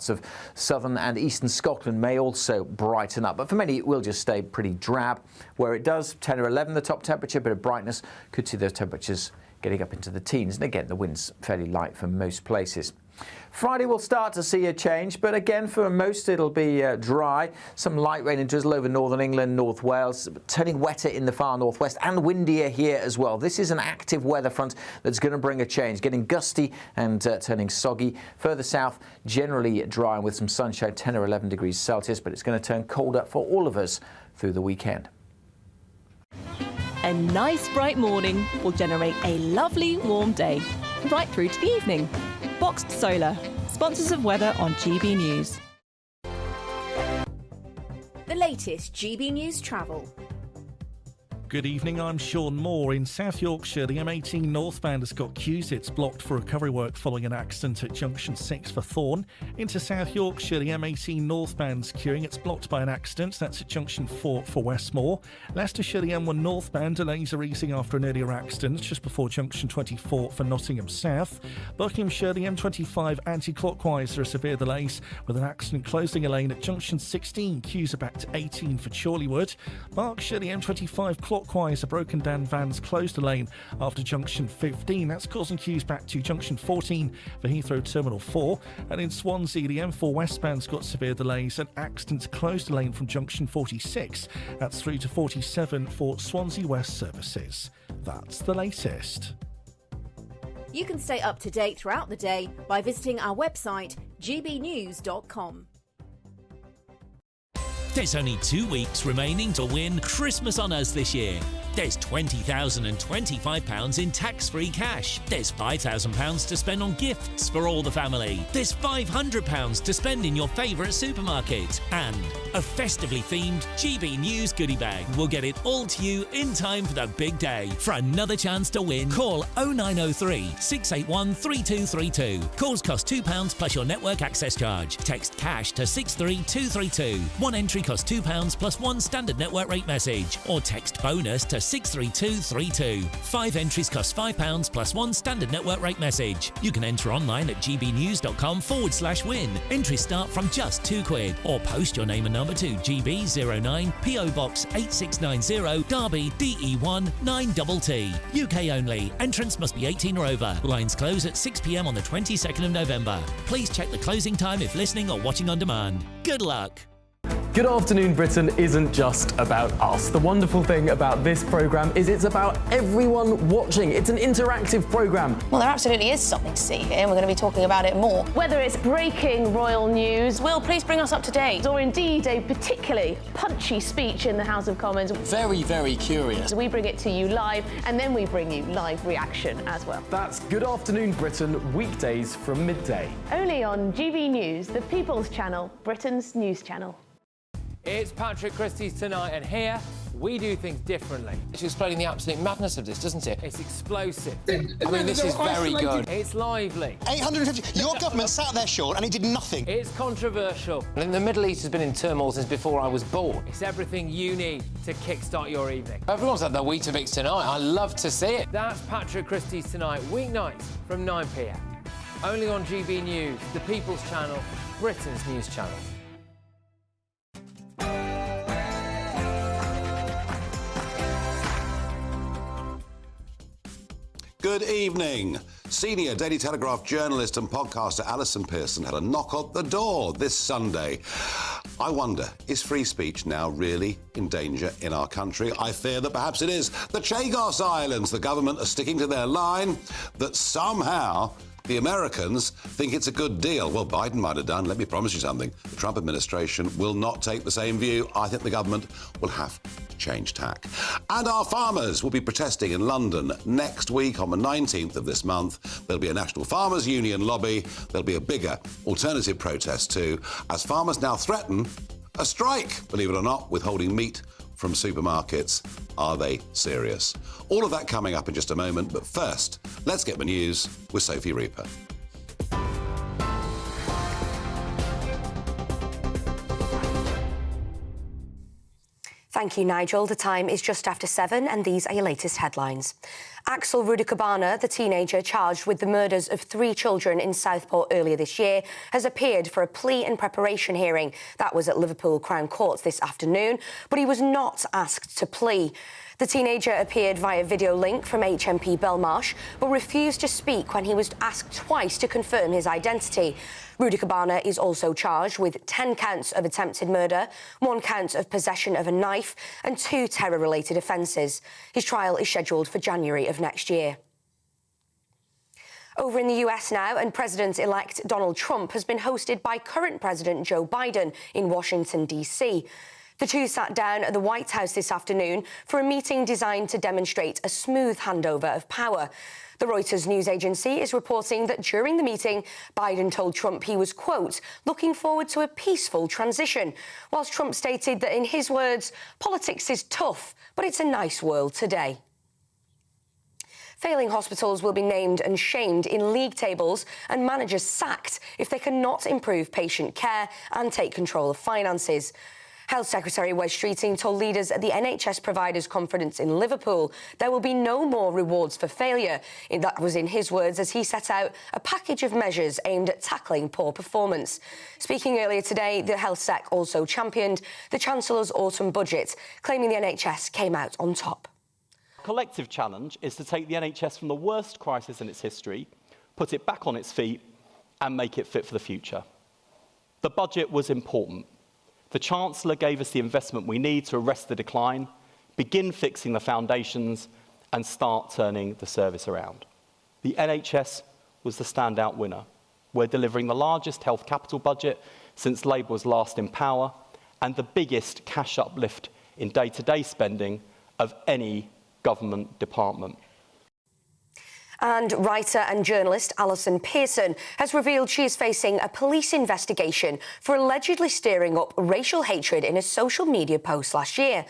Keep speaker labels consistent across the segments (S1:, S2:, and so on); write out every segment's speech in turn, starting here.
S1: parts of southern and eastern Scotland may also brighten up, but for many it will just stay pretty drab. Where it does, 10 or 11 the top temperature, bit of brightness, could see those temperatures getting up into the teens. And again, the wind's fairly light for most places. Friday we'll start to see a change, but again for most it'll be dry. Some light rain and drizzle over northern England, North Wales, turning wetter in the far northwest and windier here as well. This is an active weather front that's going to bring a change, getting gusty and turning soggy. Further south, generally dry and with some sunshine, 10 or 11 degrees Celsius, but it's going to turn colder for all of us through the weekend.
S2: A nice bright morning will generate a lovely warm day, right through to the evening. Boxed Solar, sponsors of weather on GB News.
S3: The latest GB News travel.
S4: Good evening, I'm Sean Moore. In South Yorkshire, the M18 northbound has got queues. It's blocked for recovery work following an accident at junction 6 for Thorn. Into South Yorkshire, the M18 northbound's queuing. It's blocked by an accident. That's at junction 4 for Westmore. Leicestershire, the M1 northbound, delays are easing after an earlier accident just before junction 24 for Nottingham South. Buckinghamshire, the M25 anti-clockwise, there are severe delays with an accident closing a lane at junction 16. Queues are back to 18 for Chorleywood. Berkshire, the M25 clockwise, a broken down van's closed a lane after junction 15. That's causing queues back to junction 14 for Heathrow Terminal 4. And in Swansea, the M4 westbound's got severe delays and accidents closed a lane from junction 46. That's through to 47 for Swansea West services. That's the latest.
S3: You can stay up to date throughout the day by visiting our website gbnews.com.
S5: There's only 2 weeks remaining to win Christmas on Us this year. There's £20,025 in tax-free cash. There's £5,000 to spend on gifts for all the family. There's £500 to spend in your favourite supermarket. And a festively themed GB News goodie bag will get it all to you in time for the big day. For another chance to win, call 0903 681 3232. Calls cost £2 plus your network access charge. Text cash to 63232. One entry costs £2 plus one standard network rate message. Or text bonus to 63232. 5 entries cost £5 plus one standard network rate message. You can enter online at gbnews.com/win. Entries start from just £2 or post your name and number to GB09 PO Box 8690 Derby DE1 9TT. UK only. Entrance must be 18 or over. Lines close at 6 p.m. on the 22nd of November. Please check the closing time if listening or watching on demand. Good luck.
S6: Good Afternoon Britain isn't just about us. The wonderful thing about this programme is it's about everyone watching. It's an interactive programme.
S7: Well, there absolutely is something to see here, and we're going to be talking about it more.
S8: Whether it's breaking royal news,
S7: Will, please bring us up to date.
S8: or indeed a particularly punchy speech in the House of Commons,
S9: Very, very curious.
S8: we bring it to you live, and then we bring you live reaction as well.
S6: That's Good Afternoon Britain, weekdays from midday.
S8: Only on GB News, the People's Channel, Britain's news channel.
S10: It's Patrick Christie's Tonight, and here we do things differently.
S9: It's explaining the absolute madness of this, doesn't it?
S10: It's explosive.
S9: I mean, this is very good.
S10: It's lively.
S11: 850. Your government sat there, Sean, and it did nothing.
S10: It's controversial.
S9: And the Middle East has been in turmoil since before I was born.
S10: It's everything you need to kickstart your evening.
S9: Everyone's had their Weetabix tonight. I love to see it.
S10: That's Patrick Christie's Tonight, weeknights from 9 p.m. Only on GB News, the People's Channel, Britain's news channel.
S12: Good evening. Senior Daily Telegraph journalist and podcaster Alison Pearson had a knock on the door this Sunday. I wonder, is free speech now really in danger in our country? I fear that perhaps it is. The Chagos Islands, the government are sticking to their line that somehow the Americans think it's a good deal. Well, Biden might have done. Let me promise you something. The Trump administration will not take the same view. I think the government will have to change tack. And our farmers will be protesting in London next week on the 19th of this month. There'll be a National Farmers Union lobby. There'll be a bigger alternative protest too, as farmers now threaten a strike, believe it or not, withholding meat from supermarkets. Are they serious? All of that coming up in just a moment, but first, let's get the news with Sophie Reaper.
S7: Thank you, Nigel. The time is just after 7, and these are your latest headlines.
S13: Axel Rudikabana, the teenager charged with the murders of 3 children in Southport earlier this year, has appeared for a plea and preparation hearing. That was at Liverpool Crown Court this afternoon, but he was not asked to plea. The teenager appeared via video link from HMP Belmarsh, but refused to speak when he was asked twice to confirm his identity. Rudikabana is also charged with 10 counts of attempted murder, 1 count of possession of a knife and 2 terror-related offences. His trial is scheduled for January of next year. Over in the US now, and President-elect Donald Trump has been hosted by current President Joe Biden in Washington, D.C. The two sat down at the White House this afternoon for a meeting designed to demonstrate a smooth handover of power. The Reuters news agency is reporting that during the meeting, Biden told Trump he was, quote, looking forward to a peaceful transition, whilst Trump stated that, in his words, politics is tough, but it's a nice world today. Failing hospitals will be named and shamed in league tables and managers sacked if they cannot improve patient care and take control of finances. Health Secretary Wes Streeting told leaders at the NHS Providers Conference in Liverpool there will be no more rewards for failure. That was in his words as he set out a package of measures aimed at tackling poor performance. Speaking earlier today, the Health Sec also championed the Chancellor's autumn budget, claiming the NHS came out on top.
S14: Collective challenge is to take the NHS from the worst crisis in its history, put it back on its feet and make it fit for the future. The budget was important. The Chancellor gave us the investment we need to arrest the decline, begin fixing the foundations and start turning the service around. The NHS was the standout winner. We're delivering the largest health capital budget since Labour was last in power and the biggest cash uplift in day-to-day spending of any government department.
S13: And writer and journalist Alison Pearson has revealed she is facing a police investigation for allegedly stirring up racial hatred in a social media post last year.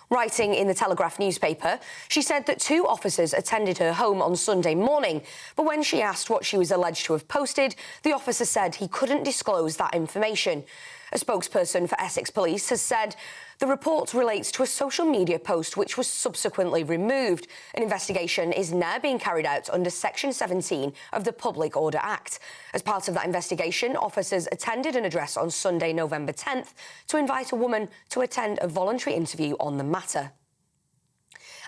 S13: Writing in the Telegraph newspaper, she said that 2 officers attended her home on Sunday morning, but when she asked what she was alleged to have posted, the officer said he couldn't disclose that information. A spokesperson for Essex Police has said the report relates to a social media post which was subsequently removed. An investigation is now being carried out under Section 17 of the Public Order Act. As part of that investigation, officers attended an address on Sunday, November 10th, to invite a woman to attend a voluntary interview on the matter.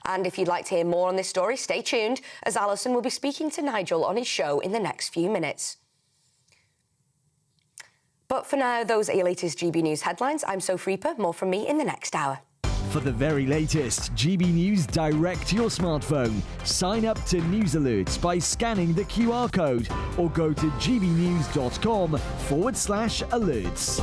S13: And if you'd like to hear more on this story, stay tuned, as Alison will be speaking to Nigel on his show in the next few minutes. But for now, those are your latest GB News headlines. I'm Sophie Reaper. More from me in the next hour.
S15: For the very latest GB News direct to your smartphone, sign up to News Alerts by scanning the QR code or go to gbnews.com/alerts.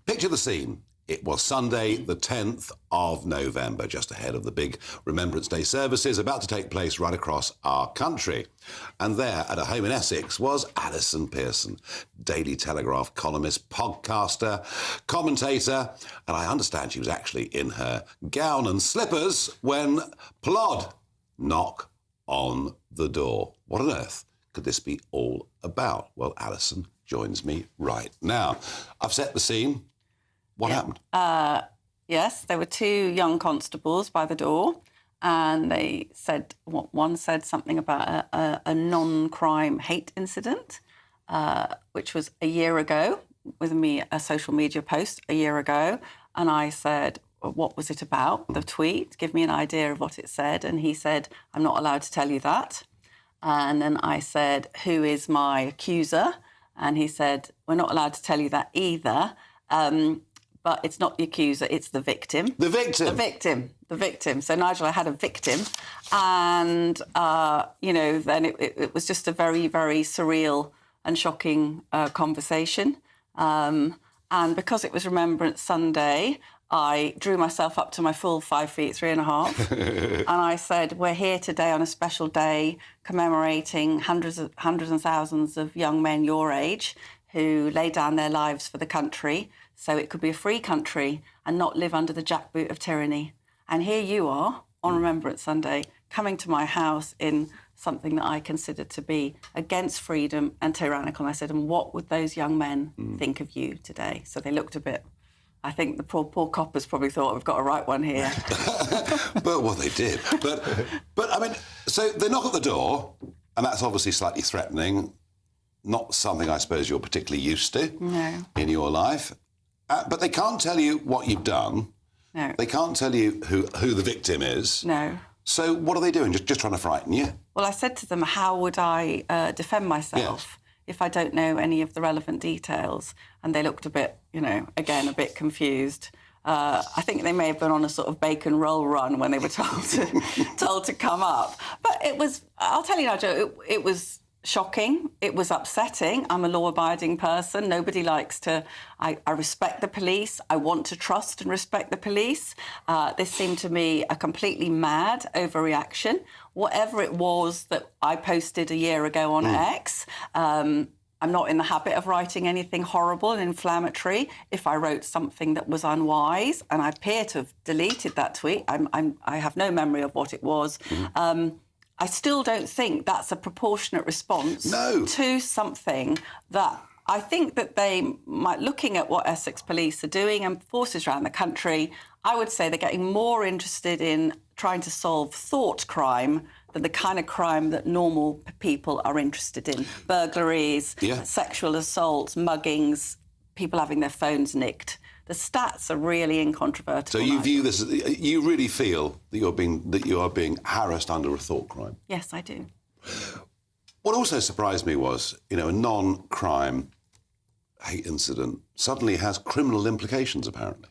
S12: Picture the scene. It was Sunday, the 10th of November, just ahead of the big Remembrance Day services about to take place right across our country. And there, at a home in Essex, was Alison Pearson, Daily Telegraph columnist, podcaster, commentator, and I understand she was actually in her gown and slippers when plod, knock on the door. What on earth could this be all about? Well, Alison joins me right now. I've set the scene. What happened?
S16: Yes, there were 2 young constables by the door, and they said, one said something about a non-crime hate incident, which was a year ago, with me, a social media post a year ago. And I said, what was it about, the tweet? Give me an idea of what it said. And he said, I'm not allowed to tell you that. And then I said, who is my accuser? And he said, we're not allowed to tell you that either. But it's not the accuser, it's the victim.
S12: The victim?
S16: The victim. The victim. So, Nigel, I had a victim. And, then it was just a very, very surreal and shocking conversation. And because it was Remembrance Sunday, I drew myself up to my full 5 feet, 3.5. And I said, we're here today on a special day commemorating hundreds and thousands of young men your age who lay down their lives for the country so it could be a free country and not live under the jackboot of tyranny. And here you are on Remembrance Sunday, coming to my house in something that I considered to be against freedom and tyrannical. And I said, and what would those young men think of you today? So they looked a bit... I think the poor coppers probably thought, we've got a right one here.
S12: But well, they did. But I mean, so they knock at the door, and that's obviously slightly threatening. Not something I suppose you're particularly used to in your life. But they can't tell you what you've done.
S16: No.
S12: They can't tell you who the victim is.
S16: No.
S12: So what are they doing? Just trying to frighten you?
S16: Well, I said to them, how would I defend myself if I don't know any of the relevant details? And they looked a bit, again, a bit confused. I think they may have been on a sort of bacon roll run when they were told to come up. But it was, I'll tell you now, Joe, it was shocking. It was upsetting. I'm a law-abiding person. Nobody likes to... I respect the police. I want to trust and respect the police. This seemed to me a completely mad overreaction. Whatever it was that I posted a year ago on X, I'm not in the habit of writing anything horrible and inflammatory. If I wrote something that was unwise, and I appear to have deleted that tweet, I have no memory of what it was. I still don't think that's a proportionate response to something that I think that they might, looking at what Essex police are doing and forces around the country, I would say they're getting more interested in trying to solve thought crime than the kind of crime that normal people are interested in. Burglaries, sexual assaults, muggings, people having their phones nicked. The stats are really incontrovertible.
S12: So you view this as, you really feel that you are being harassed under a thought crime?
S16: Yes, I do.
S12: What also surprised me was, a non-crime hate incident suddenly has criminal implications, apparently.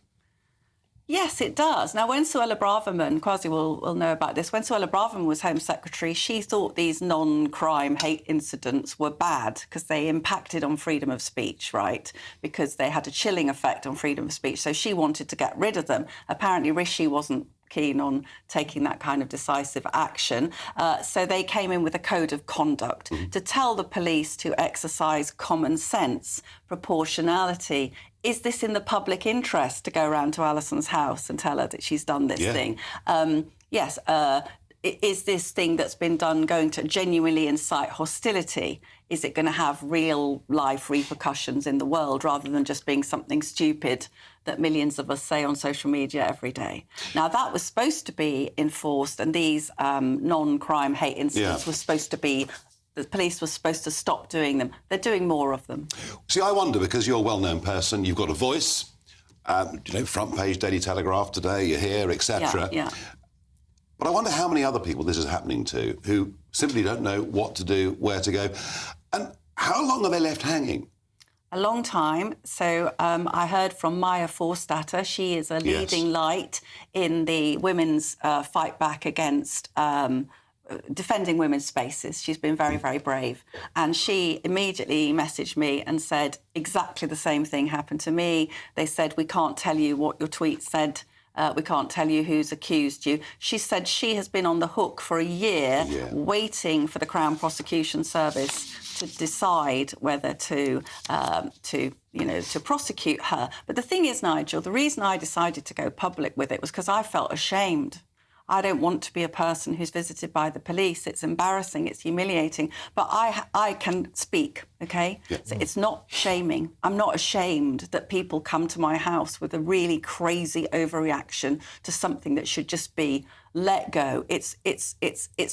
S16: Yes, it does. Now, when Suella Braverman, Kwasi will know about this, when Suella Braverman was Home Secretary, she thought these non-crime hate incidents were bad because they impacted on freedom of speech, right? Because they had a chilling effect on freedom of speech. So she wanted to get rid of them. Apparently, Rishi wasn't keen on taking that kind of decisive action. So they came in with a code of conduct to tell the police to exercise common sense, proportionality. Is this in the public interest to go around to Alison's house and tell her that she's done this thing? Yes. Is this thing that's been done going to genuinely incite hostility? Is it going to have real-life repercussions in the world rather than just being something stupid that millions of us say on social media every day? Now, that was supposed to be enforced, and these non-crime hate incidents were supposed to be... The police were supposed to stop doing them. They're doing more of them.
S12: See, I wonder, because you're a well-known person, you've got a voice, front page Daily Telegraph today, you're here, etc.
S16: Yeah.
S12: But I wonder how many other people this is happening to who simply don't know what to do, where to go. And how long are they left hanging?
S16: A long time. So I heard from Maya Forstater. She is a leading light in the women's fight back against... defending women's spaces. She's been very, very brave. And she immediately messaged me and said exactly the same thing happened to me. They said, we can't tell you what your tweet said. We can't tell you who's accused you. She said she has been on the hook for a year waiting for the Crown Prosecution Service to decide whether to prosecute her. But the thing is, Nigel, the reason I decided to go public with it was because I felt ashamed. I don't want to be a person who's visited by the police. It's embarrassing, it's humiliating, but I can speak, OK? Yeah. So it's not shaming. I'm not ashamed that people come to my house with a really crazy overreaction to something that should just be let go. It's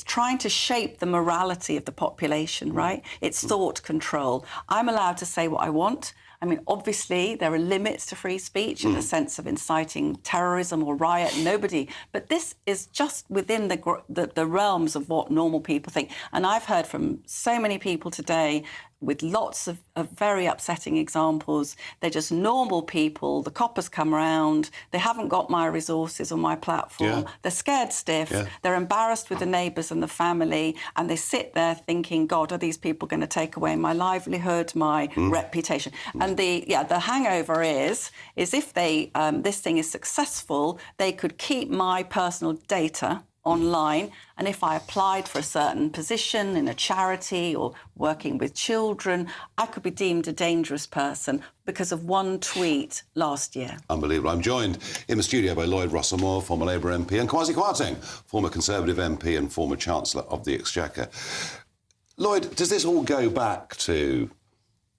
S16: trying to shape the morality of the population, right? It's thought control. I'm allowed to say what I want. I mean, obviously, there are limits to free speech in the sense of inciting terrorism or riot. Nobody. But this is just within the realms of what normal people think. And I've heard from so many people today with lots of very upsetting examples. They're just normal people. The coppers come around. They haven't got my resources or my platform. Yeah. They're scared stiff. Yeah. They're embarrassed with the neighbours and the family. And they sit there thinking, God, are these people going to take away my livelihood, my reputation? And the hangover is if they this thing is successful, they could keep my personal data online, and if I applied for a certain position in a charity or working with children, I could be deemed a dangerous person because of one tweet last year.
S12: Unbelievable. I'm joined in the studio by Lloyd Russell-Moore, former Labour MP, and Kwasi Kwarteng, former Conservative MP and former Chancellor of the Exchequer. Lloyd, does this all go back to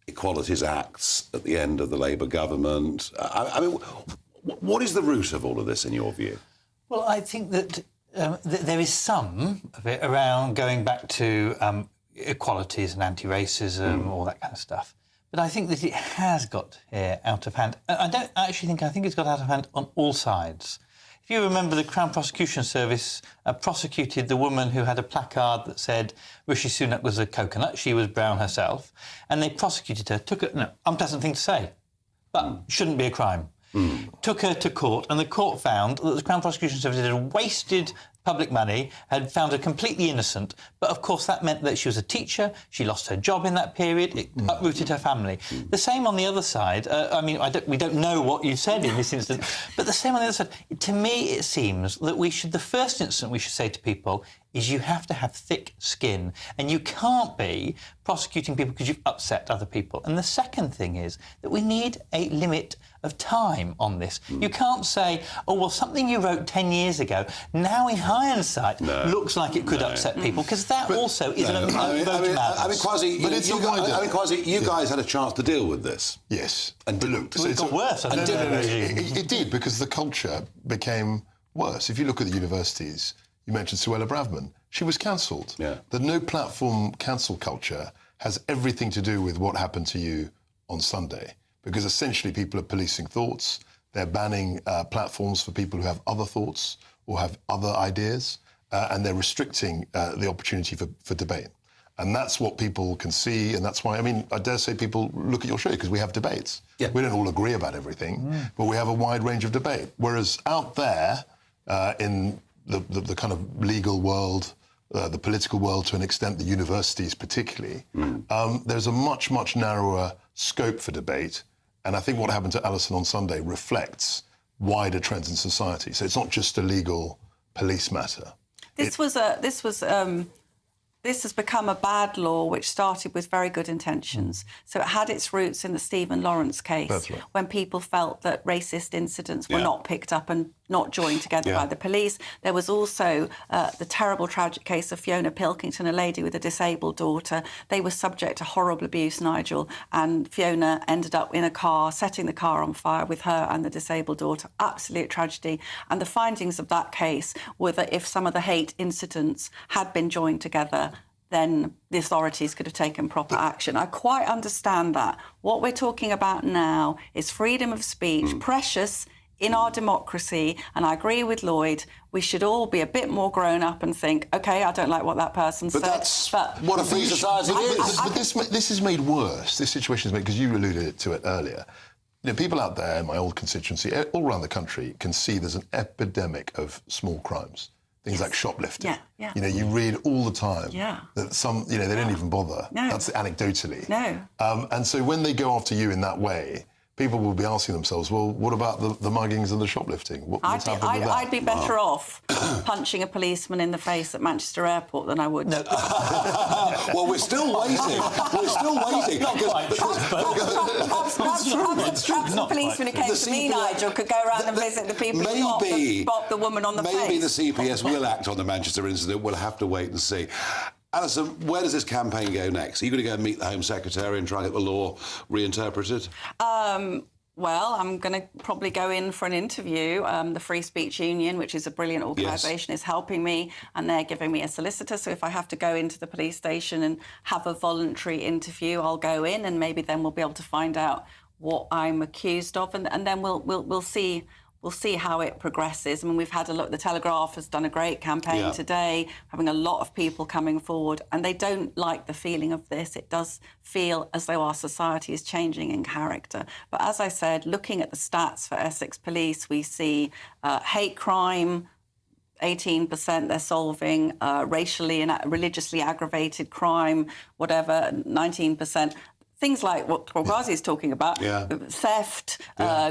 S12: Equalities Acts at the end of the Labour government? I mean, what is the root of all of this in your view?
S17: Well, I think that there is some of it around going back to equalities and anti-racism, all that kind of stuff. But I think that it has got out of hand. I think it's got out of hand on all sides. If you remember, the Crown Prosecution Service prosecuted the woman who had a placard that said Rishi Sunak was a coconut. She was brown herself. And they prosecuted her, unpleasant thing to say, but shouldn't be a crime. Took her to court, and the court found that the Crown Prosecution Service had wasted public money, had found her completely innocent. But, of course, that meant that she was a teacher, she lost her job in that period, it uprooted her family. The same on the other side. We don't know what you said in this instance, but the same on the other side. To me, it seems that the first instant we should say to people is you have to have thick skin, and you can't be prosecuting people because you've upset other people. And the second thing is that we need a limit of time on this. You can't say, oh, well, something you wrote 10 years ago, now in hindsight, looks like it could upset people, because that also is an
S12: Kwasi, you guys had a chance to deal with this.
S18: Yes.
S12: And
S18: but look,
S17: it got worse.
S18: It did, because the culture became worse. If you look at the universities, you mentioned Suella Braverman. She was cancelled.
S12: Yeah.
S18: The no-platform cancel culture has everything to do with what happened to you on Sunday, because essentially people are policing thoughts. They're banning platforms for people who have other thoughts or have other ideas, and they're restricting the opportunity for debate. And that's what people can see, and that's why, I dare say people look at your show because we have debates.
S12: Yeah.
S18: We don't all agree about everything, but we have a wide range of debate. Whereas out there, in the kind of legal world, the political world to an extent, the universities particularly, there's a much, much narrower scope for debate. And I think what happened to Alison on Sunday reflects wider trends in society. So it's not just a legal police matter.
S16: This has become a bad law which started with very good intentions. So it had its roots in the Stephen Lawrence case, when people felt that racist incidents were not picked up and not joined together by the police. There was also the terrible, tragic case of Fiona Pilkington, a lady with a disabled daughter. They were subject to horrible abuse, Nigel, and Fiona ended up in a car, setting the car on fire with her and the disabled daughter. Absolute tragedy. And the findings of that case were that if some of the hate incidents had been joined together, then the authorities could have taken proper action. I quite understand that. What we're talking about now is freedom of speech, precious in our democracy, and I agree with Lloyd, we should all be a bit more grown up and think, OK, I don't like what that person said.
S12: That's what a free society is.
S18: But this is made worse. This situation is made, because you alluded to it earlier. People out there in my old constituency, all around the country, can see there's an epidemic of small crimes. Things like shoplifting. You read all the time that some, they don't even bother.
S16: No.
S18: That's anecdotally.
S16: No.
S18: And so when they go after you in that way, people will be asking themselves, well, what about the muggings and the shoplifting? What's happened with that?
S16: I'd be better off punching a policeman in the face at Manchester Airport than I would.
S12: No. Well, we're still waiting.
S16: Perhaps the policeman who came to me, Nigel, could go around and visit the people who bopped the woman on the face.
S12: Maybe the CPS will act on the Manchester incident. We'll have to wait and see. Alison, where does this campaign go next? Are you going to go and meet the Home Secretary and try and get the law reinterpreted?
S16: Well, I'm going to probably go in for an interview. The Free Speech Union, which is a brilliant organisation, is helping me, and they're giving me a solicitor. So if I have to go into the police station and have a voluntary interview, I'll go in, and maybe then we'll be able to find out what I'm accused of, and then we'll see. We'll see how it progresses. We've had a look. The Telegraph has done a great campaign today, having a lot of people coming forward, and they don't like the feeling of this. It does feel as though our society is changing in character. But as I said, looking at the stats for Essex Police, we see hate crime, 18% they're solving, racially and religiously aggravated crime, 19%. Things like what Kwasi is talking about, theft,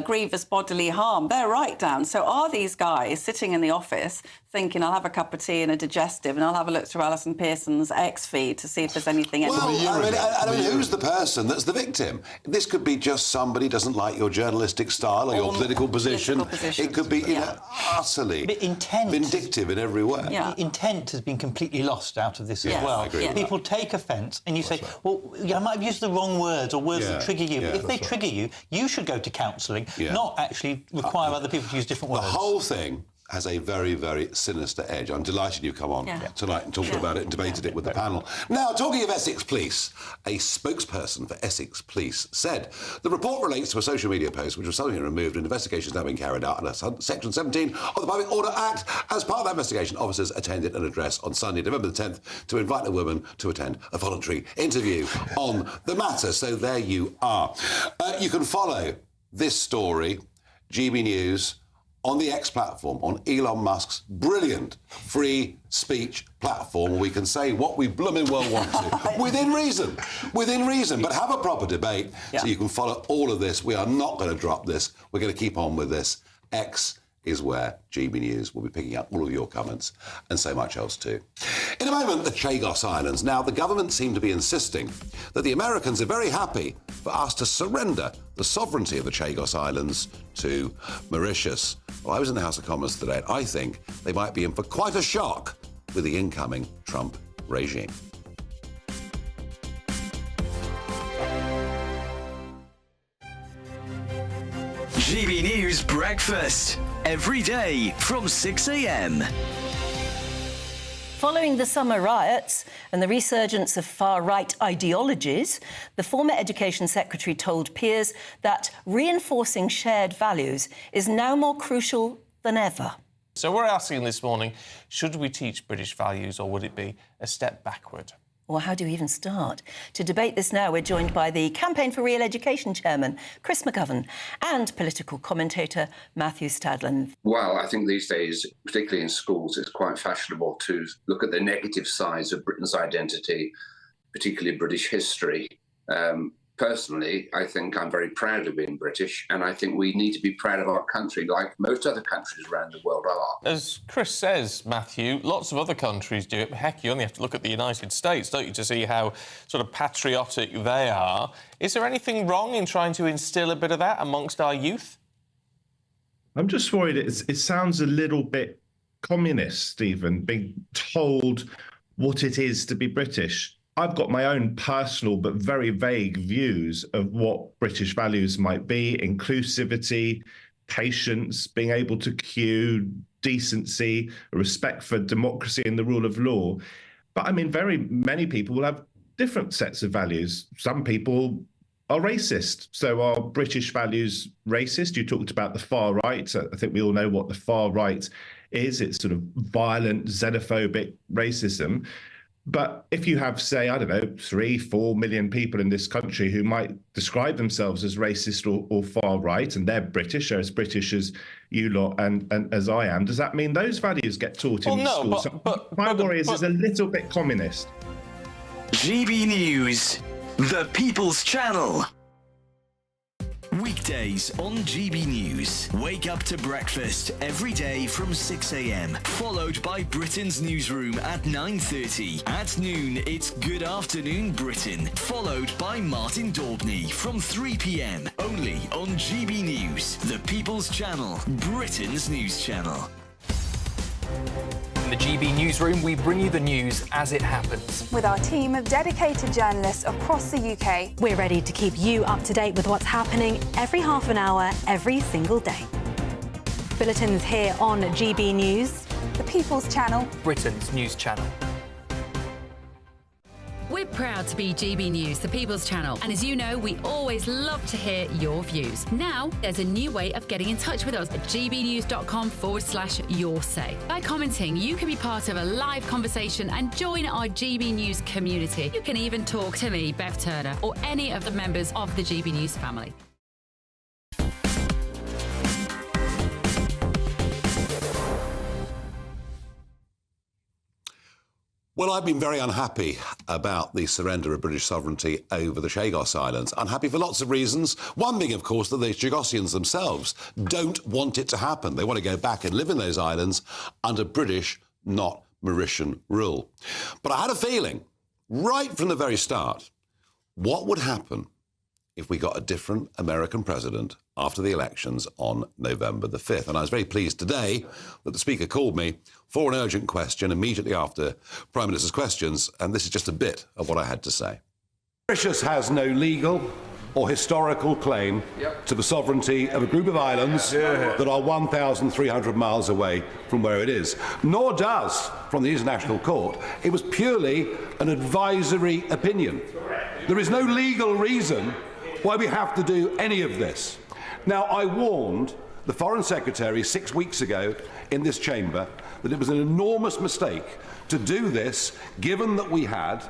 S16: grievous bodily harm, they're right down. So are these guys sitting in the office thinking I'll have a cup of tea and a digestive and I'll have a look through Alison Pearson's X feed to see if there's anything...
S12: Well, I mean, who's the person that's the victim? This could be just somebody doesn't like your journalistic style or your political position. It could be, you know, utterly vindictive in every way.
S17: Intent has been completely lost out of this as
S12: Yes,
S17: well.
S12: I agree with
S17: People take offence and you say, well, I might have used the wrong words or words that trigger you. But if they trigger you, you should go to counselling, not actually require other people to use different words.
S12: The whole thing has a very, very sinister edge. I'm delighted you've come on tonight and talked about it and debated it with the panel. Now, talking of Essex Police, a spokesperson for Essex Police said the report relates to a social media post which was suddenly removed and investigation is now being carried out under Section 17 of the Public Order Act. As part of that investigation, officers attended an address on Sunday, November the 10th, to invite a woman to attend a voluntary interview on the matter. So there you are. You can follow this story, GB News, on the X platform, on Elon Musk's brilliant free speech platform, where we can say what we blooming well want to, within reason, but have a proper debate so you can follow all of this. We are not going to drop this. We're going to keep on with this. X is where GB News will be picking up all of your comments and so much else too. In a moment, the Chagos Islands. Now, the government seem to be insisting that the Americans are very happy for us to surrender the sovereignty of the Chagos Islands to Mauritius. Well, I was in the House of Commons today, and I think they might be in for quite a shock with the incoming Trump regime.
S15: GB News Breakfast, every day from 6 a.m.
S19: Following the summer riots and the resurgence of far-right ideologies, the former Education Secretary told peers that reinforcing shared values is now more crucial than ever.
S20: So we're asking this morning, should we teach British values or would it be a step backward?
S19: Or how do you even start? To debate this now, we're joined by the Campaign for Real Education chairman, Chris McGovern, and political commentator Matthew Stadlen.
S21: Well, I think these days, particularly in schools, it's quite fashionable to look at the negative sides of Britain's identity, particularly British history. Personally, I think I'm very proud of being British, and I think we need to be proud of our country like most other countries around the world are.
S20: As Chris says, Matthew, lots of other countries do it. Heck, you only have to look at the United States, don't you, to see how sort of patriotic they are. Is there anything wrong in trying to instil a bit of that amongst our youth?
S22: I'm just worried it sounds a little bit communist, Stephen, being told what it is to be British. I've got my own personal but very vague views of what British values might be: inclusivity, patience, being able to queue, decency, respect for democracy and the rule of law. But I mean, very many people will have different sets of values. Some people are racist. So are British values racist? You talked about the far right. I think we all know what the far right is. It's sort of violent, xenophobic racism. But if you have, say, I don't know, 3-4 million people in this country who might describe themselves as racist or far right, and they're British, or as British as you lot and as I am, does that mean those values get taught in schools? My worry is it's a little bit communist.
S15: GB News, the People's Channel. Weekdays on GB News. Wake up to breakfast every day from 6 a.m. Followed by Britain's newsroom at 9:30. At noon, it's Good Afternoon Britain. Followed by Martin Daubney from 3 p.m. Only on GB News, the People's Channel, Britain's news channel.
S23: In the GB newsroom, we bring you the news as it happens.
S24: With our team of dedicated journalists across the UK,
S25: we're ready to keep you up to date with what's happening every half an hour, every single day. Bulletins here on GB News,
S24: the People's Channel,
S23: Britain's news channel.
S26: We're proud to be GB News, the People's Channel. And as you know, we always love to hear your views. Now, there's a new way of getting in touch with us at gbnews.com/yoursay. By commenting, you can be part of a live conversation and join our GB News community. You can even talk to me, Bev Turner, or any of the members of the GB News family.
S12: Well, I've been very unhappy about the surrender of British sovereignty over the Chagos Islands. Unhappy for lots of reasons. One being, of course, that the Chagossians themselves don't want it to happen. They want to go back and live in those islands under British, not Mauritian rule. But I had a feeling, right from the very start, what would happen if we got a different American president after the elections on November the 5th. And I was very pleased today that the Speaker called me for an urgent question immediately after Prime Minister's questions, and this is just a bit of what I had to say.
S1: Mauritius has no legal or historical claim to the sovereignty of a group of islands that are 1,300 miles away from where it is. Nor does, from the International Court, it was purely an advisory opinion. There is no legal reason why we have to do any of this. Now, I warned the Foreign Secretary 6 weeks ago in this chamber that it was an enormous mistake to do this, given that we had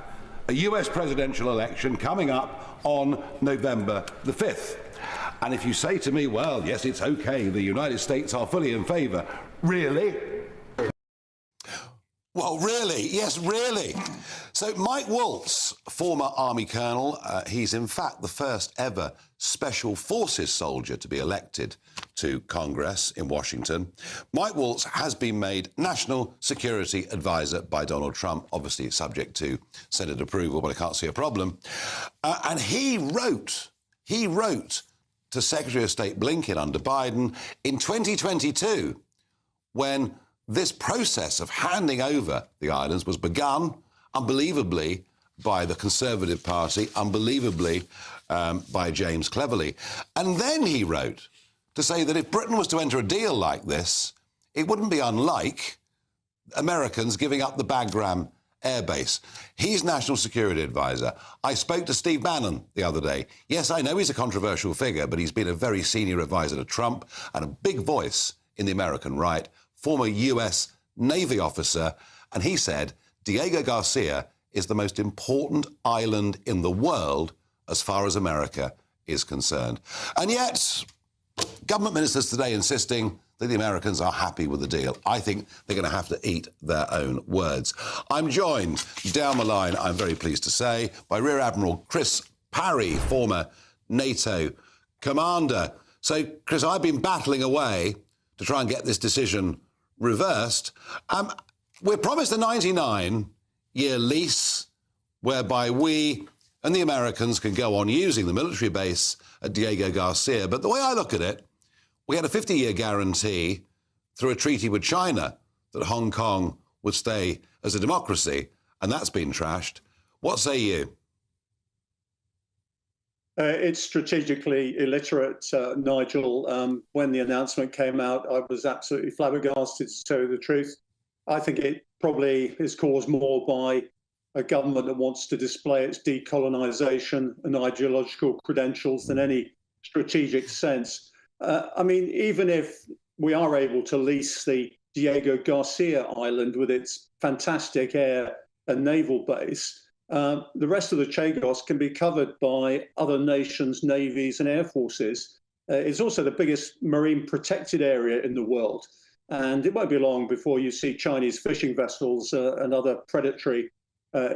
S1: a US presidential election coming up on November the 5th. And if you say to me, well, yes, it's okay, the United States are fully in favour, really?
S12: Well, really? Yes, really. So Mike Waltz, former Army colonel, he's in fact the first ever Special Forces soldier to be elected to Congress in Washington. Mike Waltz has been made National Security Advisor by Donald Trump, obviously subject to Senate approval, but I can't see a problem. And he wrote to Secretary of State Blinken under Biden in 2022 when this process of handing over the islands was begun, unbelievably, by the Conservative Party, unbelievably by James Cleverly. And then he wrote to say that if Britain was to enter a deal like this, it wouldn't be unlike Americans giving up the Bagram Air Base. He's National Security Advisor. I spoke to Steve Bannon the other day. Yes, I know he's a controversial figure, but he's been a very senior advisor to Trump and a big voice in the American right, former US Navy officer, and he said Diego Garcia is the most important island in the world as far as America is concerned. And yet, government ministers today insisting that the Americans are happy with the deal. I think they're going to have to eat their own words. I'm joined down the line, I'm very pleased to say, by Rear Admiral Chris Parry, former NATO commander. So, Chris, I've been battling away to try and get this decision reversed. We're promised a 99-year lease whereby we and the Americans can go on using the military base at Diego Garcia. But the way I look at it, we had a 50-year guarantee through a treaty with China that Hong Kong would stay as a democracy, and that's been trashed. What say you?
S2: It's strategically illiterate, Nigel. When the announcement came out, I was absolutely flabbergasted, to tell you the truth. I think it probably is caused more by a government that wants to display its decolonisation and ideological credentials than any strategic sense. I mean, even if we are able to lease the Diego Garcia Island with its fantastic air and naval base, the rest of the Chagos can be covered by other nations' navies and air forces. It's also the biggest marine protected area in the world. And it won't be long before you see Chinese fishing vessels and other predatory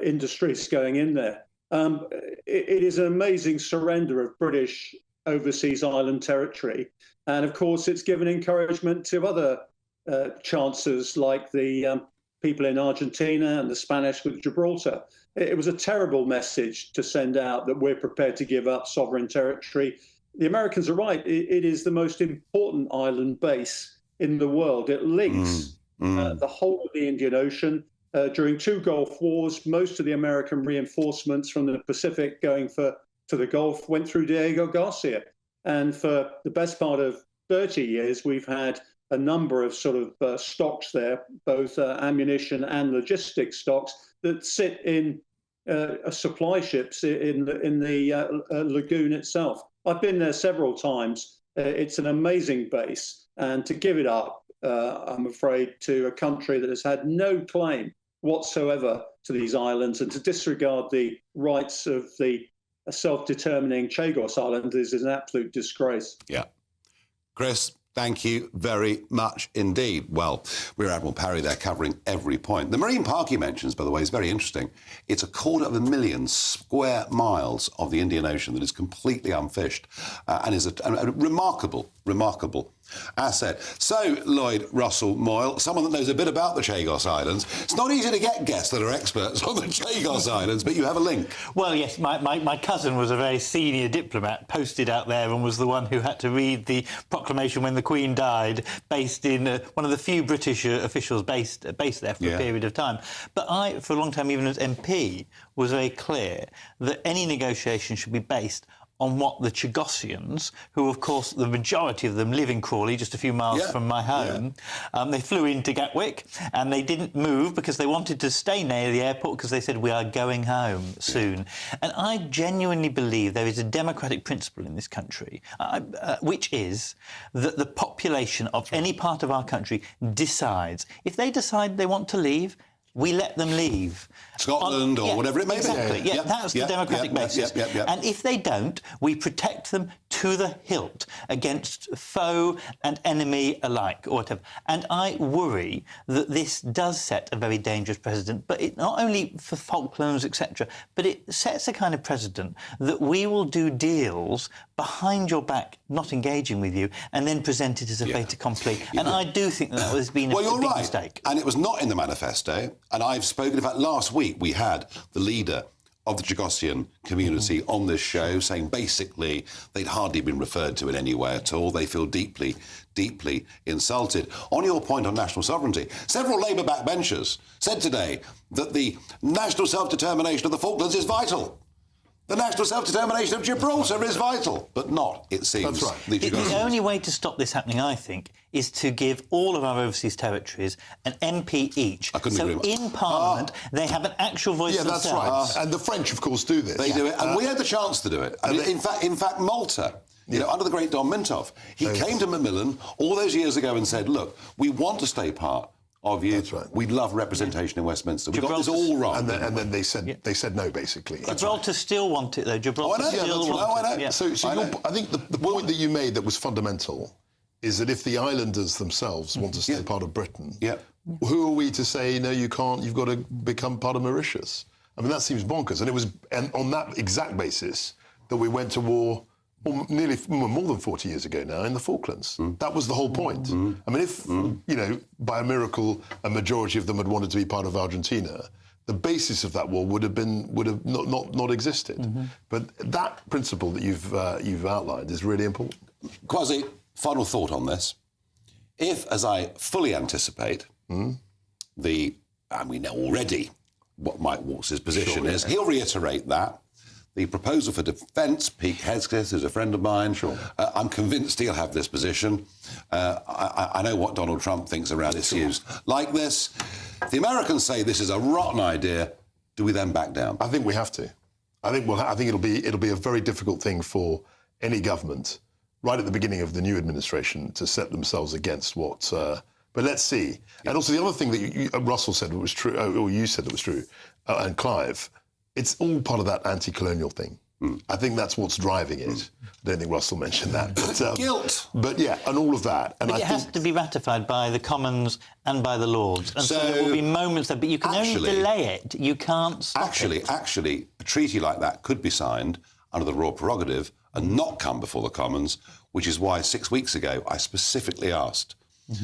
S2: industries going in there. It is an amazing surrender of British overseas island territory. And of course, it's given encouragement to other chancellors like the people in Argentina and the Spanish with Gibraltar. It was a terrible message to send out that we're prepared to give up sovereign territory. The Americans are right. It is the most important island base in the world. It links the whole of the Indian Ocean. During 2 Gulf Wars, most of the American reinforcements from the Pacific going to the Gulf went through Diego Garcia. And for the best part of 30 years, we've had a number of sort of stocks there, both ammunition and logistics stocks that sit in supply ships in the lagoon itself. I've been there several times. It's an amazing base. And to give it up, I'm afraid, to a country that has had no claim whatsoever to these islands and to disregard the rights of the self-determining Chagos Islanders is an absolute disgrace.
S12: Yeah. Chris, Thank you very much indeed. Well, we're Admiral Parry there covering every point. The marine park he mentions, by the way, is very interesting. It's 250,000 square miles of the Indian Ocean that is completely unfished and is a remarkable asset. So, Lloyd Russell Moyle, someone that knows a bit about the Chagos Islands. It's not easy to get guests that are experts on the Chagos Islands, but you have a link.
S17: Well, yes, my cousin was a very senior diplomat, posted out there, and was the one who had to read the proclamation when the Queen died, based in one of the few British officials based there for a period of time. But I, for a long time, even as MP, was very clear that any negotiation should be based on what the Chagosians, who, of course, the majority of them live in Crawley, just a few miles from my home, they flew into Gatwick and they didn't move because they wanted to stay near the airport because they said, we are going home soon. And I genuinely believe there is a democratic principle in this country, which is that the population of any part of our country decides. If they decide they want to leave, we let them leave.
S12: Scotland or whatever it may
S17: be.
S12: Yeah,
S17: that's the democratic basis. And if they don't, we protect them to the hilt against foe and enemy alike, or whatever. And I worry that this does set a very dangerous precedent, but it not only for Falklands, etc., but it sets a kind of precedent that we will do deals behind your back, not engaging with you, and then present it as a fait accompli. And I do think that has been a big mistake.
S12: And it was not in the manifesto. And I've spoken, in fact, last week we had the leader of the Chagosian community on this show saying basically they'd hardly been referred to in any way at all. They feel deeply, deeply insulted. On your point on national sovereignty, several Labour backbenchers said today that the national self-determination of the Falklands is vital. The national self-determination of Gibraltar is vital, but not, it seems.
S17: That's right. The only way to stop this happening, I think, is to give all of our overseas territories an MP each.
S12: I couldn't agree more.
S17: In Parliament, they have an actual voice themselves.
S18: Yeah, that's right. And the French, of course, do this.
S12: They do it, and we had the chance to do it. I mean, in fact, Malta, you know, under the great Don Mintoff, he came to Macmillan all those years ago and said, look, we want to stay part of you.
S18: That's right.
S12: We love representation in Westminster. We got this all wrong.
S18: And then they said no, basically.
S17: Gibraltar still want it, though. Gibraltar still want it.
S18: Yeah. So I think the point that you made that was fundamental is that if the islanders themselves want to stay part of Britain, who are we to say, no, you can't, you've got to become part of Mauritius? I mean, that seems bonkers. And it was on that exact basis that we went to war nearly more than 40 years ago now in the Falklands. That was the whole point. I mean, if, you know, by a miracle, a majority of them had wanted to be part of Argentina, the basis of that war would have not existed. But that principle that you've outlined is really important.
S12: Kwasi, final thought on this. If, as I fully anticipate, and we know already what Mike Waltz's position is, he'll reiterate that. The proposal for defence, Pete Hegseth, who's a friend of mine, I'm convinced he'll have this position. I know what Donald Trump thinks around issues like this. If the Americans say this is a rotten idea, do we then back down?
S18: I think we have to. I think it'll be a very difficult thing for any government, right at the beginning of the new administration, to set themselves against what. But let's see. And also the other thing that Russell said was true, or you said that was true, and Clive. It's all part of that anti-colonial thing. I think that's what's driving it. I don't think Russell mentioned that. But,
S12: guilt.
S18: But yeah, and all of that. And
S17: but it has to be ratified by the Commons and by the Lords. And so there will be moments there, but you can only delay it. You can't stop it. Actually,
S12: a treaty like that could be signed under the royal prerogative and not come before the Commons, which is why 6 weeks ago I specifically asked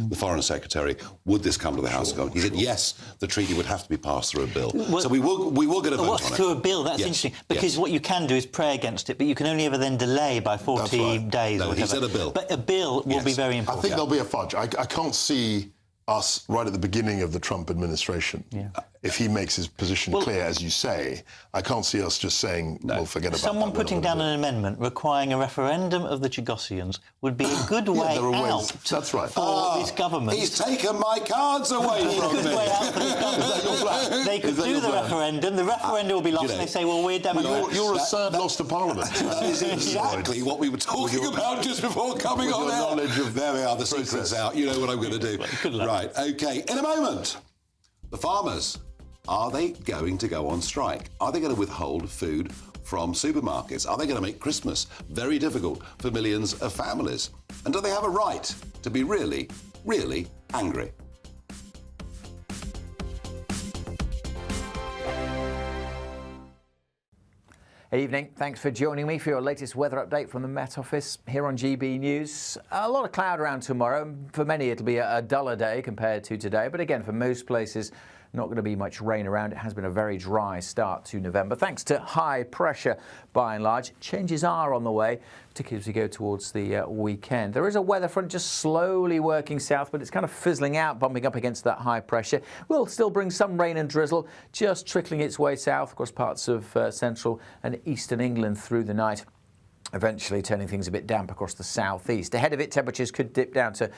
S12: the Foreign Secretary, would this come to the House of Commons? He said, yes, the treaty would have to be passed through a bill. Well, so we will get a vote on it.
S17: Through a bill? That's interesting, because what you can do is pray against it, but you can only ever then delay by 40 days or whatever.
S12: He said a bill.
S17: But a bill will be very important.
S18: I think there'll be a fudge. I can't see us right at the beginning of the Trump administration. If he makes his position clear, as you say, I can't see us just saying, well, forget about that.
S17: Someone putting down an amendment requiring a referendum of the Chagosians would be a good way out for this government.
S12: He's taken my cards away from me.
S17: Is that your plan? They could do the referendum. The referendum will be lost, and they say, well, we're Democrats.
S18: You're a third loss to Parliament.
S12: That is exactly what we were talking about just before coming on air. There we are, the secret's out. You know what I'm going to do.
S17: Good luck.
S12: Right, OK. In a moment, the farmers. Are they going to go on strike? Are they going to withhold food from supermarkets? Are they going to make Christmas very difficult for millions of families? And do they have a right to be really, really angry.
S3: Evening. Thanks for joining me for your latest weather update from the Met Office here on GB News. A lot of cloud around tomorrow. For many, it'll be a duller day compared to today. But again, for most places, not going to be much rain around. It has been a very dry start to November, thanks to high pressure by and large. Changes are on the way, particularly as we go towards the weekend. There is a weather front just slowly working south, but it's kind of fizzling out, bumping up against that high pressure. Will still bring some rain and drizzle, just trickling its way south across parts of central and eastern England through the night, eventually turning things a bit damp across the southeast. Ahead of it, temperatures could dip down to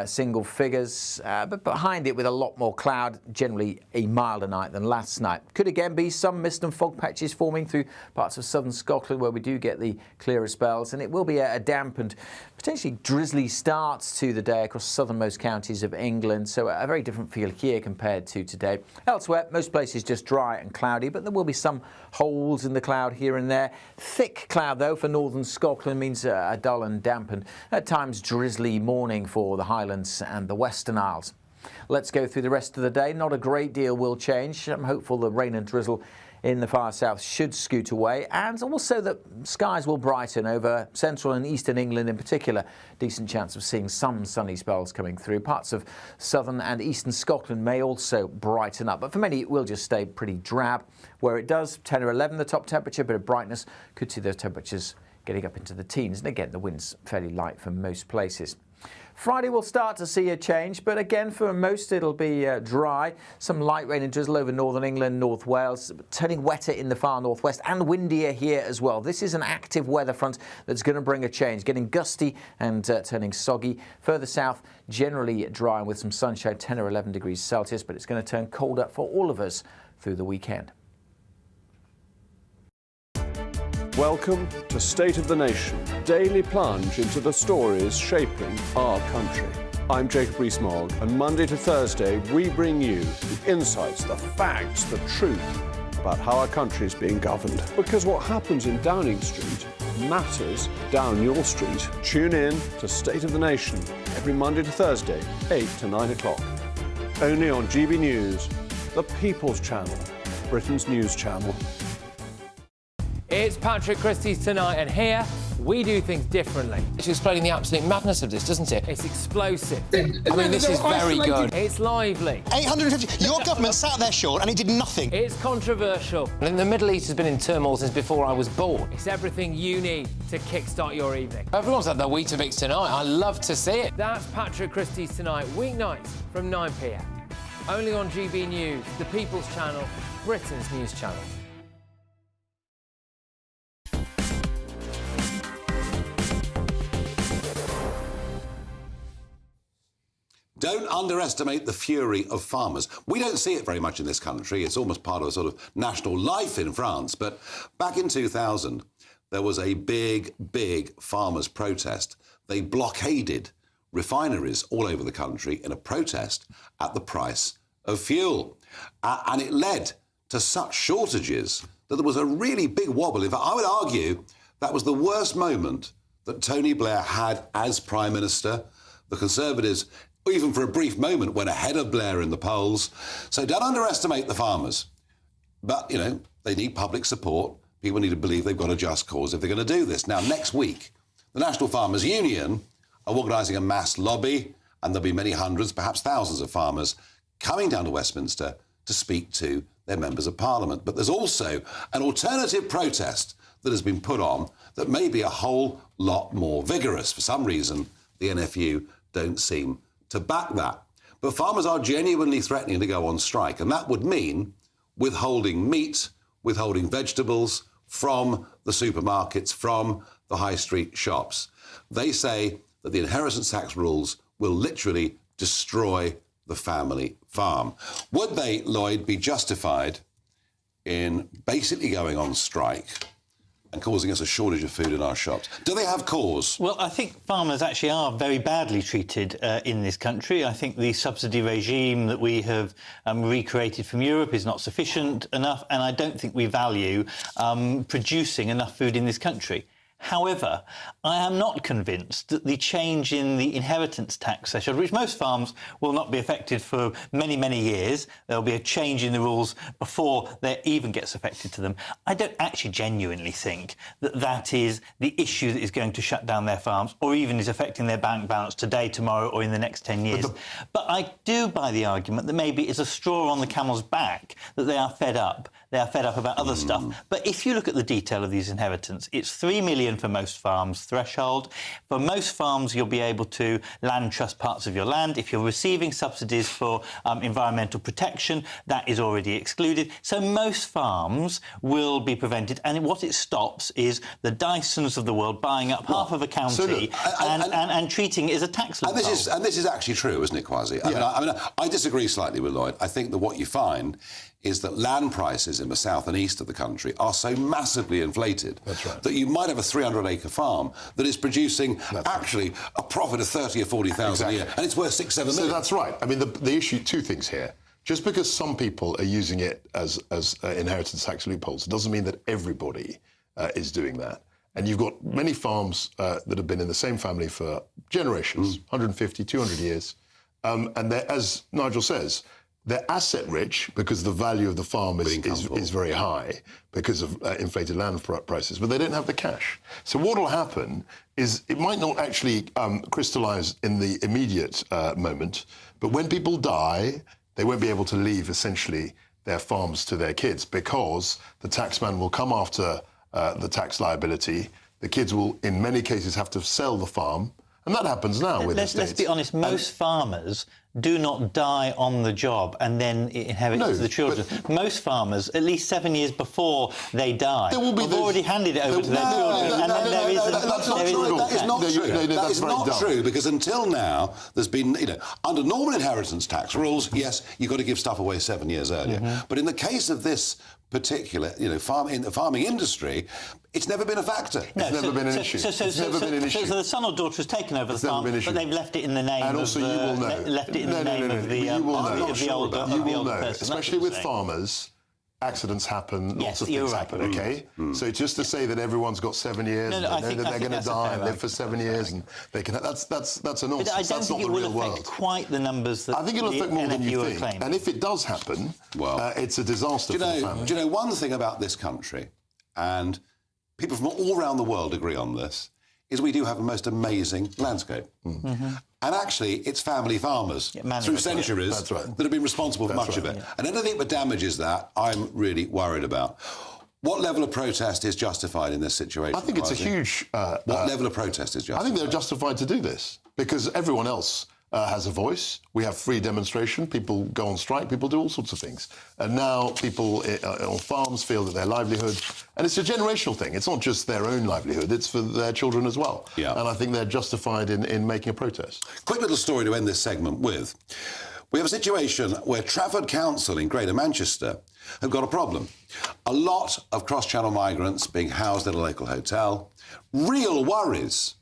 S3: single figures, but behind it with a lot more cloud, generally a milder night than last night. Could again be some mist and fog patches forming through parts of southern Scotland where we do get the clearer spells, and it will be a damp and potentially drizzly start to the day across southernmost counties of England, so a very different feel here compared to today. Elsewhere, most places just dry and cloudy, but there will be some holes in the cloud here and there. Thick cloud, though, for northern Scotland means a dull and damp and at times drizzly morning for the Highlands and the Western Isles. Let's go through the rest of the day. Not a great deal will change. I'm hopeful the rain and drizzle in the far south should scoot away, and also that skies will brighten over central and eastern England in particular. Decent chance of seeing some sunny spells coming through. Parts of southern and eastern Scotland may also brighten up, but for many it will just stay pretty drab. Where it does, 10 or 11 the top temperature, bit of brightness, could see those temperatures getting up into the teens, and again the wind's fairly light for most places. Friday we'll start to see a change, but again for most it'll be dry. Some light rain and drizzle over northern England, North Wales, turning wetter in the far northwest and windier here as well. This is an active weather front that's going to bring a change, getting gusty and turning soggy. Further south, generally dry with some sunshine, 10 or 11 degrees Celsius, but it's going to turn colder for all of us through the weekend.
S4: Welcome to State of the Nation, daily plunge into the stories shaping our country. I'm Jacob Rees-Mogg, and Monday to Thursday we bring you the insights, the facts, the truth about how our country is being governed. Because what happens in Downing Street matters down your street. Tune in to State of the Nation every Monday to Thursday, 8 to 9 o'clock. Only on GB News, the People's Channel, Britain's news channel.
S10: It's Patrick Christie's Tonight, and here we do things differently.
S9: It's explaining the absolute madness of this, doesn't it?
S10: It's explosive.
S9: I mean, this is very good.
S10: It's lively.
S5: 850. Your government sat there short and it did nothing.
S10: It's controversial.
S9: And the Middle East has been in turmoil since before I was born.
S10: It's everything you need to kickstart your evening.
S9: Everyone's had their Weetabix tonight. I love to see it.
S10: That's Patrick Christie's Tonight, weeknights from 9 p.m. Only on GB News, the People's Channel, Britain's news channel.
S12: Don't underestimate the fury of farmers. We don't see it very much in this country. It's almost part of a sort of national life in France. But back in 2000, there was a big, big farmers' protest. They blockaded refineries all over the country in a protest at the price of fuel. And it led to such shortages that there was a really big wobble. In fact, I would argue that was the worst moment that Tony Blair had as Prime Minister. The Conservatives, even for a brief moment, went ahead of Blair in the polls. So don't underestimate the farmers. But, you know, they need public support. People need to believe they've got a just cause if they're going to do this. Now, next week, the National Farmers Union are organising a mass lobby, and there'll be many hundreds, perhaps thousands of farmers coming down to Westminster to speak to their members of Parliament. But there's also an alternative protest that has been put on that may be a whole lot more vigorous. For some reason, the NFU don't seem to back that. But farmers are genuinely threatening to go on strike, and that would mean withholding meat, withholding vegetables from the supermarkets, from the high street shops. They say that the inheritance tax rules will literally destroy the family farm. Would they, Lloyd, be justified in basically going on strike and causing us a shortage of food in our shops? Do they have cause?
S17: Well, I think farmers actually are very badly treated in this country. I think the subsidy regime that we have recreated from Europe is not sufficient enough, and I don't think we value producing enough food in this country. However, I am not convinced that the change in the inheritance tax threshold, which most farms will not be affected for many, many years, there'll be a change in the rules before that even gets affected to them. I don't actually genuinely think that that is the issue that is going to shut down their farms or even is affecting their bank balance today, tomorrow or in the next 10 years. But I do buy the argument that maybe it's a straw on the camel's back, that they are fed up. They are fed up about other stuff. But if you look at the detail of these inheritance, it's 3 million for most farms threshold. For most farms, you'll be able to land trust parts of your land. If you're receiving subsidies for environmental protection, that is already excluded. So most farms will be prevented. And what it stops is the Dysons of the world buying up half of a county and treating it as a tax loophole.
S12: And this is actually true, isn't it, Kwasi? I disagree slightly with Lloyd. I think that what you find is that land prices in the south and east of the country are so massively inflated that you might have a 300-acre farm that is producing actually a profit of 30 or 40,000 a year, and it's worth 6-7 million.
S18: So that's right. I mean, the issue, two things here. Just because some people are using it as inheritance tax loopholes doesn't mean that everybody is doing that. And you've got many farms that have been in the same family for generations, 150, 200 years, and they're, as Nigel says, they're asset rich because the value of the farm is very high because of inflated land prices, but they don't have the cash. So what will happen is it might not actually crystallise in the immediate moment, but when people die, they won't be able to leave essentially their farms to their kids because the taxman will come after the tax liability. The kids will, in many cases, have to sell the farm. And that happens now with estates.
S17: Let's be honest, most farmers do not die on the job and then it inherits to the children. Most farmers, at least 7 years before they die, have already handed it over to their children. And then there is...
S12: That is not true. That is not true, because until now, there's been, under normal inheritance tax rules, yes, you've got to give stuff away 7 years earlier. But in the case of this particular, in the farming industry, it's never been a factor.
S17: No,
S12: it's never been an issue.
S17: So the son or daughter has taken over the farm, but they've left it in the name
S18: and also you will know.
S17: Left it in the name of the older person.
S18: You will know, especially with farmers. Accidents happen, lots of things happen, OK? So just to say that everyone's got 7 years, and they know that they're going to die and live for 7 years, and they can... That's a nonsense.
S17: But I don't think it will affect quite the numbers that
S18: I think it'll affect more than you think. And if it does happen, it's a disaster for the family.
S12: Do you know one thing about this country, and people from all around the world agree on this, is we do have the most amazing landscape. And actually, it's family farmers through centuries that have been responsible for much of it. And anything that damages that, I'm really worried about. What level of protest is justified in this situation?
S18: I think it's a huge...
S12: what level of protest is justified?
S18: I think they're justified to do this, because everyone else has a voice. We have free demonstration. People go on strike. People do all sorts of things. And now people on farms feel that their livelihood... And it's a generational thing. It's not just their own livelihood. It's for their children as well. And I think they're justified in making a protest.
S12: Quick little story to end this segment with. We have a situation where Trafford Council in Greater Manchester have got a problem. A lot of cross-channel migrants being housed at a local hotel. Real worries.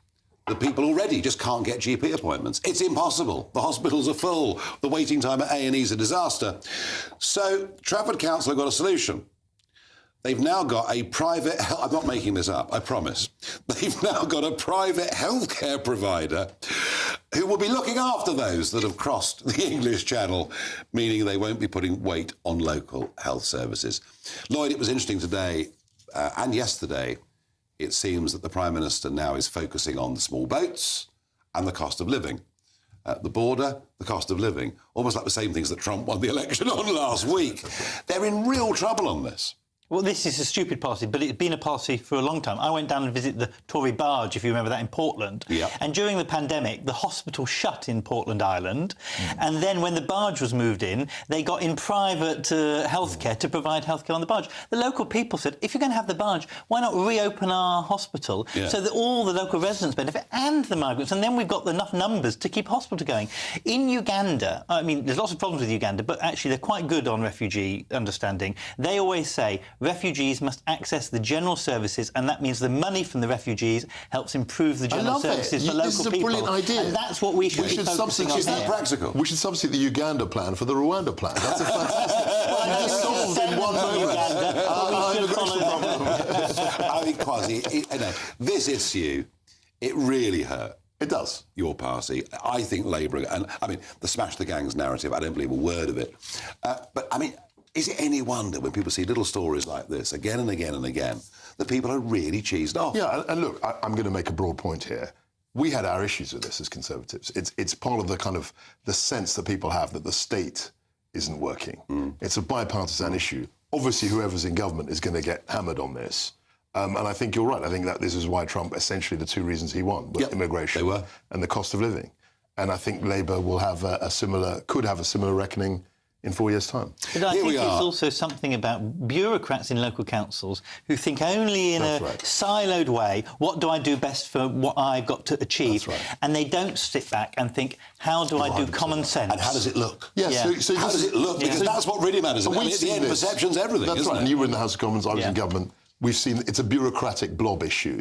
S12: The people already just can't get GP appointments. It's impossible. The hospitals are full. The waiting time at A&E is a disaster. So Trafford Council have got a solution. They've now got a private... I'm not making this up, I promise. They've now got a private healthcare provider who will be looking after those that have crossed the English Channel, meaning they won't be putting weight on local health services. Lloyd, it was interesting today and yesterday. It seems that the Prime Minister now is focusing on the small boats and the cost of living. The border, the cost of living. Almost like the same things that Trump won the election on last week. They're in real trouble on this.
S17: Well, this is a stupid policy, but it's been a policy for a long time. I went down and visited the Tory barge, if you remember that, in Portland. And during the pandemic, the hospital shut in Portland Island. And then when the barge was moved in, they got in private healthcare to provide healthcare on the barge. The local people said, if you're going to have the barge, why not reopen our hospital so that all the local residents benefit and the migrants, and then we've got enough numbers to keep hospital going. In Uganda, I mean, there's lots of problems with Uganda, but actually they're quite good on refugee understanding. They always say, refugees must access the general services, and that means the money from the refugees helps improve the general services for local people.
S18: This is a brilliant idea.
S17: And that's what we should be focusing on.
S12: Is that practical?
S18: We should substitute the Uganda plan for the Rwanda plan. That's a fantastic... Just solved in one moment.
S12: I mean, Kwasi, this issue, it really hurt.
S18: It does.
S12: Your party. I think Labour, and I mean, the smash the gangs narrative, I don't believe a word of it. But I mean, is it any wonder when people see little stories like this again and again and again that people are really cheesed off?
S18: Yeah, and look, I'm going to make a broad point here. We had our issues with this as Conservatives. It's part of the kind of the sense that people have that the state isn't working. It's a bipartisan issue. Obviously, whoever's in government is going to get hammered on this. And I think you're right. I think that this is why Trump, essentially the two reasons he won, were immigration and the cost of living. And I think Labour will have could have a similar reckoning in 4 years' time.
S17: But I think it's also something about bureaucrats in local councils who think only in siloed way, what do I do best for what I've got to achieve? And they don't sit back and think, how do I do common sense?
S12: And how does it look?
S18: Yeah. So
S12: how does it look? Because that's what really matters. I mean, at the end, perception's everything,
S18: That's
S12: isn't
S18: right.
S12: it?
S18: And you were in the House of Commons, I was in government. We've seen it's a bureaucratic blob issue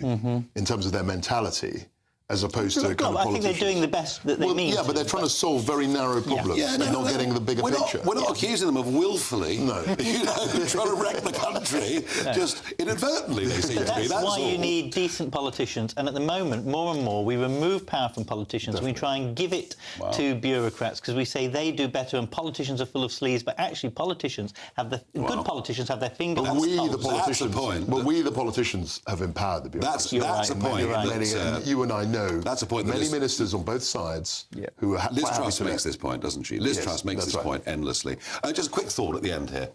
S18: in terms of their mentality, as opposed to kind of
S17: I think they're doing the best that they mean.
S18: Yeah, but they're trying to solve very narrow problems and not getting the bigger picture.
S12: We're not accusing them of willfully, trying to wreck the country, just inadvertently, they seem to be.
S17: That's why you need decent politicians. And at the moment, more and more, we remove power from politicians. Definitely. We try and give it to bureaucrats because we say they do better and politicians are full of sleaze. But actually, politicians have good politicians have their finger on the pulse.
S12: That's the point.
S18: But we, the politicians, have empowered the bureaucrats.
S12: That's the point.
S18: You and I know
S12: that's a point.
S18: Many ministers on both sides who are
S12: Liz Truss makes this point, doesn't she? Liz Truss makes this point endlessly. Just a quick thought at the end here.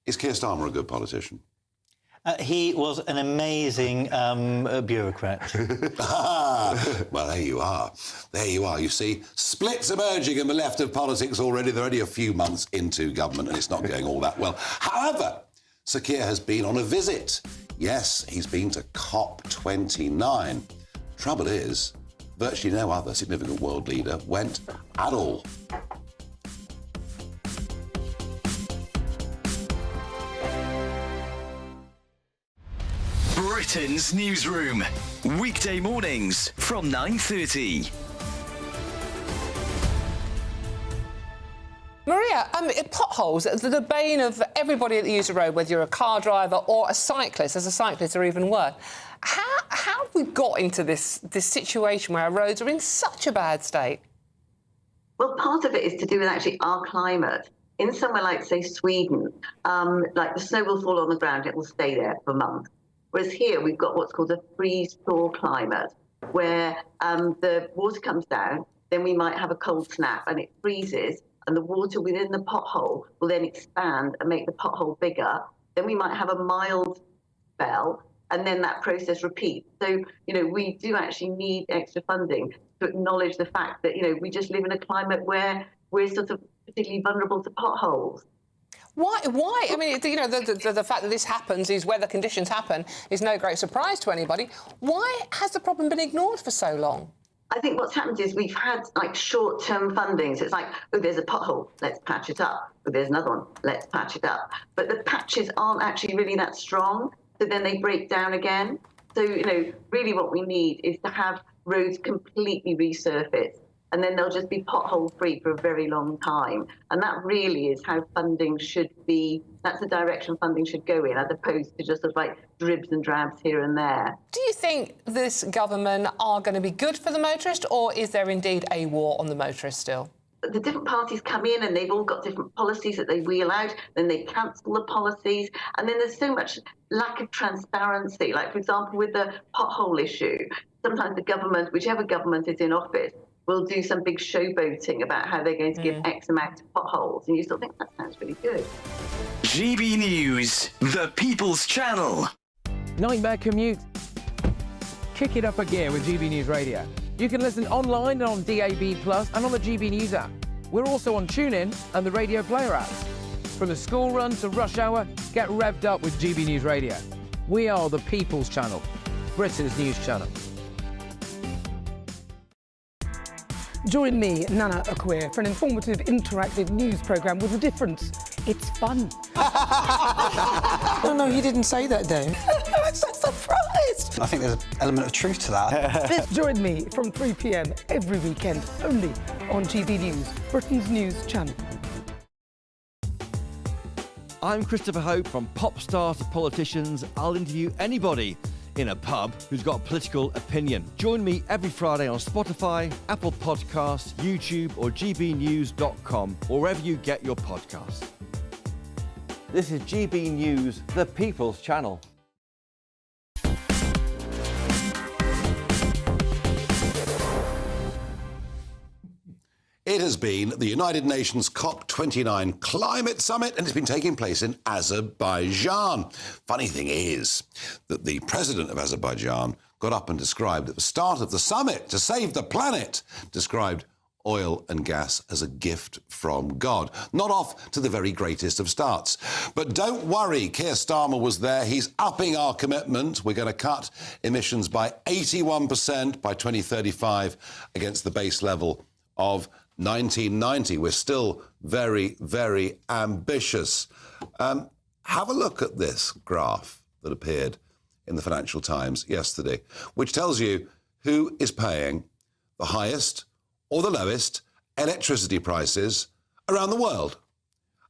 S12: Is Keir Starmer a good politician?
S17: He was an amazing bureaucrat.
S12: Well, there you are. There you are. You see, splits emerging in the left of politics already. They're only a few months into government and it's not going all that well. However, Sir Keir has been on a visit. Yes, he's been to COP29. Trouble is, virtually no other significant world leader went at all.
S15: Britain's newsroom. Weekday mornings from 9:30.
S6: Maria, potholes, the bane of everybody that uses the road, whether you're a car driver or a cyclist. As a cyclist, are even worse. How have we got into this situation where our roads are in such a bad state?
S7: Well, part of it is to do with actually our climate. In somewhere like, say, Sweden, like the snow will fall on the ground, it will stay there for months. Whereas here we've got what's called a freeze-thaw climate, where the water comes down, then we might have a cold snap and it freezes, and the water within the pothole will then expand and make the pothole bigger. Then we might have a mild spell, and then that process repeats. So, we do actually need extra funding to acknowledge the fact that, we just live in a climate where we're sort of particularly vulnerable to potholes.
S6: Why? I mean, the fact that this happens, these weather conditions happen, is no great surprise to anybody. Why has the problem been ignored for so long?
S7: I think what's happened is we've had short-term funding. So it's like, oh, there's a pothole, let's patch it up. Oh, there's another one, let's patch it up. But the patches aren't actually really that strong. So then they break down again. So, really what we need is to have roads completely resurfaced, and then they'll just be pothole-free for a very long time. And that really is how funding should be. That's the direction funding should go in, as opposed to just sort of dribs and drabs here and there.
S6: Do you think this government are going to be good for the motorist, or is there indeed a war on the motorist still?
S7: The different parties come in and they've all got different policies that they wheel out, then they cancel the policies, and then there's so much lack of transparency. Like, for example, with the pothole issue, sometimes the government, whichever government is in office, will do some big showboating about how they're going to give X amount of potholes, and you still think that sounds really good.
S15: GB News, the People's Channel.
S10: Nightmare commute? Kick it up a gear with GB News Radio. You can listen online and on DAB+ and on the GB News app. We're also on TuneIn and the Radio Player app. From the school run to rush hour, get revved up with GB News Radio. We are the People's Channel, Britain's news channel.
S8: Join me, Nana Akweer, for an informative, interactive news programme with a difference. It's fun.
S11: No, he didn't say that, Dave.
S8: I'm so surprised.
S11: I think there's an element of truth to that.
S8: Join me from 3 p.m. every weekend, only on GB News, Britain's news channel.
S13: I'm Christopher Hope. From pop stars to politicians, I'll interview anybody in a pub who's got a political opinion. Join me every Friday on Spotify, Apple Podcasts, YouTube or gbnews.com, or wherever you get your podcasts. This is GB News, the People's Channel.
S12: It has been the United Nations COP29 Climate Summit, and it's been taking place in Azerbaijan. Funny thing is that the president of Azerbaijan got up and described at the start of the summit, to save the planet, described oil and gas as a gift from God. Not off to the very greatest of starts. But don't worry, Keir Starmer was there. He's upping our commitment. We're going to cut emissions by 81% by 2035 against the base level of 1990. We're still very, very ambitious. Have a look at this graph that appeared in the Financial Times yesterday, which tells you who is paying the highest or the lowest electricity prices around the world.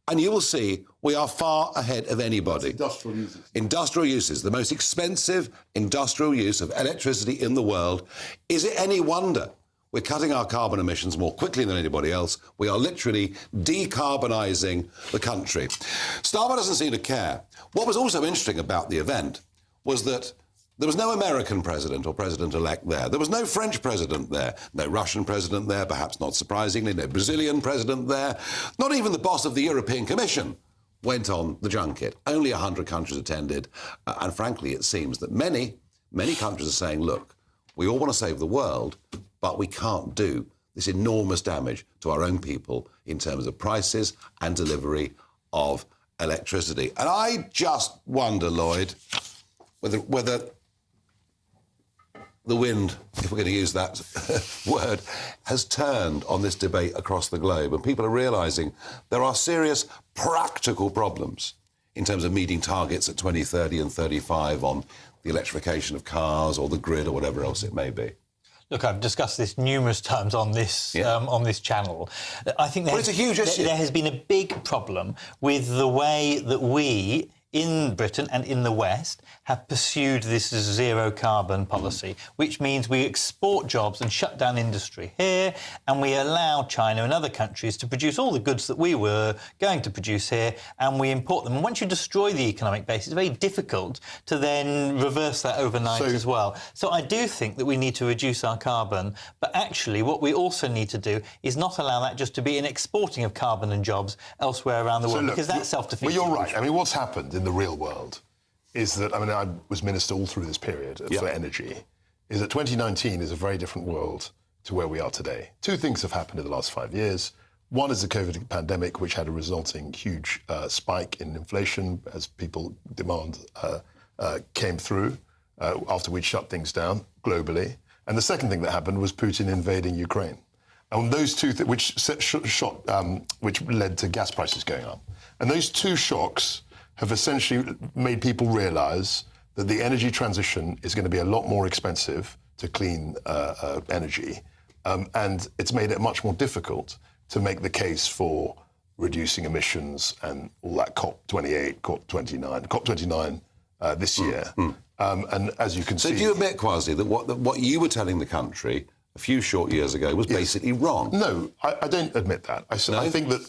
S12: And you will see we are far ahead of anybody.
S18: Industrial uses.
S12: Industrial uses, the most expensive industrial use of electricity in the world. Is it any wonder we're cutting our carbon emissions more quickly than anybody else? We are literally decarbonising the country. Starmer doesn't seem to care. What was also interesting about the event was that there was no American president or president-elect there. There was no French president there, no Russian president there, perhaps not surprisingly, no Brazilian president there. Not even the boss of the European Commission went on the junket. Only 100 countries attended. And frankly, it seems that many countries are saying, look, we all want to save the world, but we can't do this enormous damage to our own people in terms of prices and delivery of electricity. And I just wonder, Lloyd, whether the wind, if we're going to use that word, has turned on this debate across the globe, and people are realising there are serious practical problems in terms of meeting targets at 2030 and 35 on the electrification of cars or the grid or whatever else it may be.
S17: Look, I've discussed this numerous times on this channel. I think
S12: it's a huge issue.
S17: There has been a big problem with the way that we in Britain and in the West have pursued this zero carbon policy, which means we export jobs and shut down industry here, and we allow China and other countries to produce all the goods that we were going to produce here, and we import them. And once you destroy the economic base, it's very difficult to then reverse that overnight as well. So I do think that we need to reduce our carbon, but actually what we also need to do is not allow that just to be an exporting of carbon and jobs elsewhere around the world, because that's self-defeating.
S18: Well, you're right. I mean, what's happened in the real world is that, I mean, I was minister all through this period for energy, is that 2019 is a very different world to where we are today. Two things have happened in the last 5 years. One is the COVID pandemic, which had a resulting huge spike in inflation as people demand came through after we'd shut things down globally. And the second thing that happened was Putin invading Ukraine. And those two things, which led to gas prices going up. And those two shocks have essentially made people realise that the energy transition is going to be a lot more expensive to clean energy, and it's made it much more difficult to make the case for reducing emissions and all that COP28, COP29 this year. And as you can see...
S12: So do you admit, Kwasi, that what you were telling the country a few short years ago was basically wrong?
S18: No, I don't admit that. I think that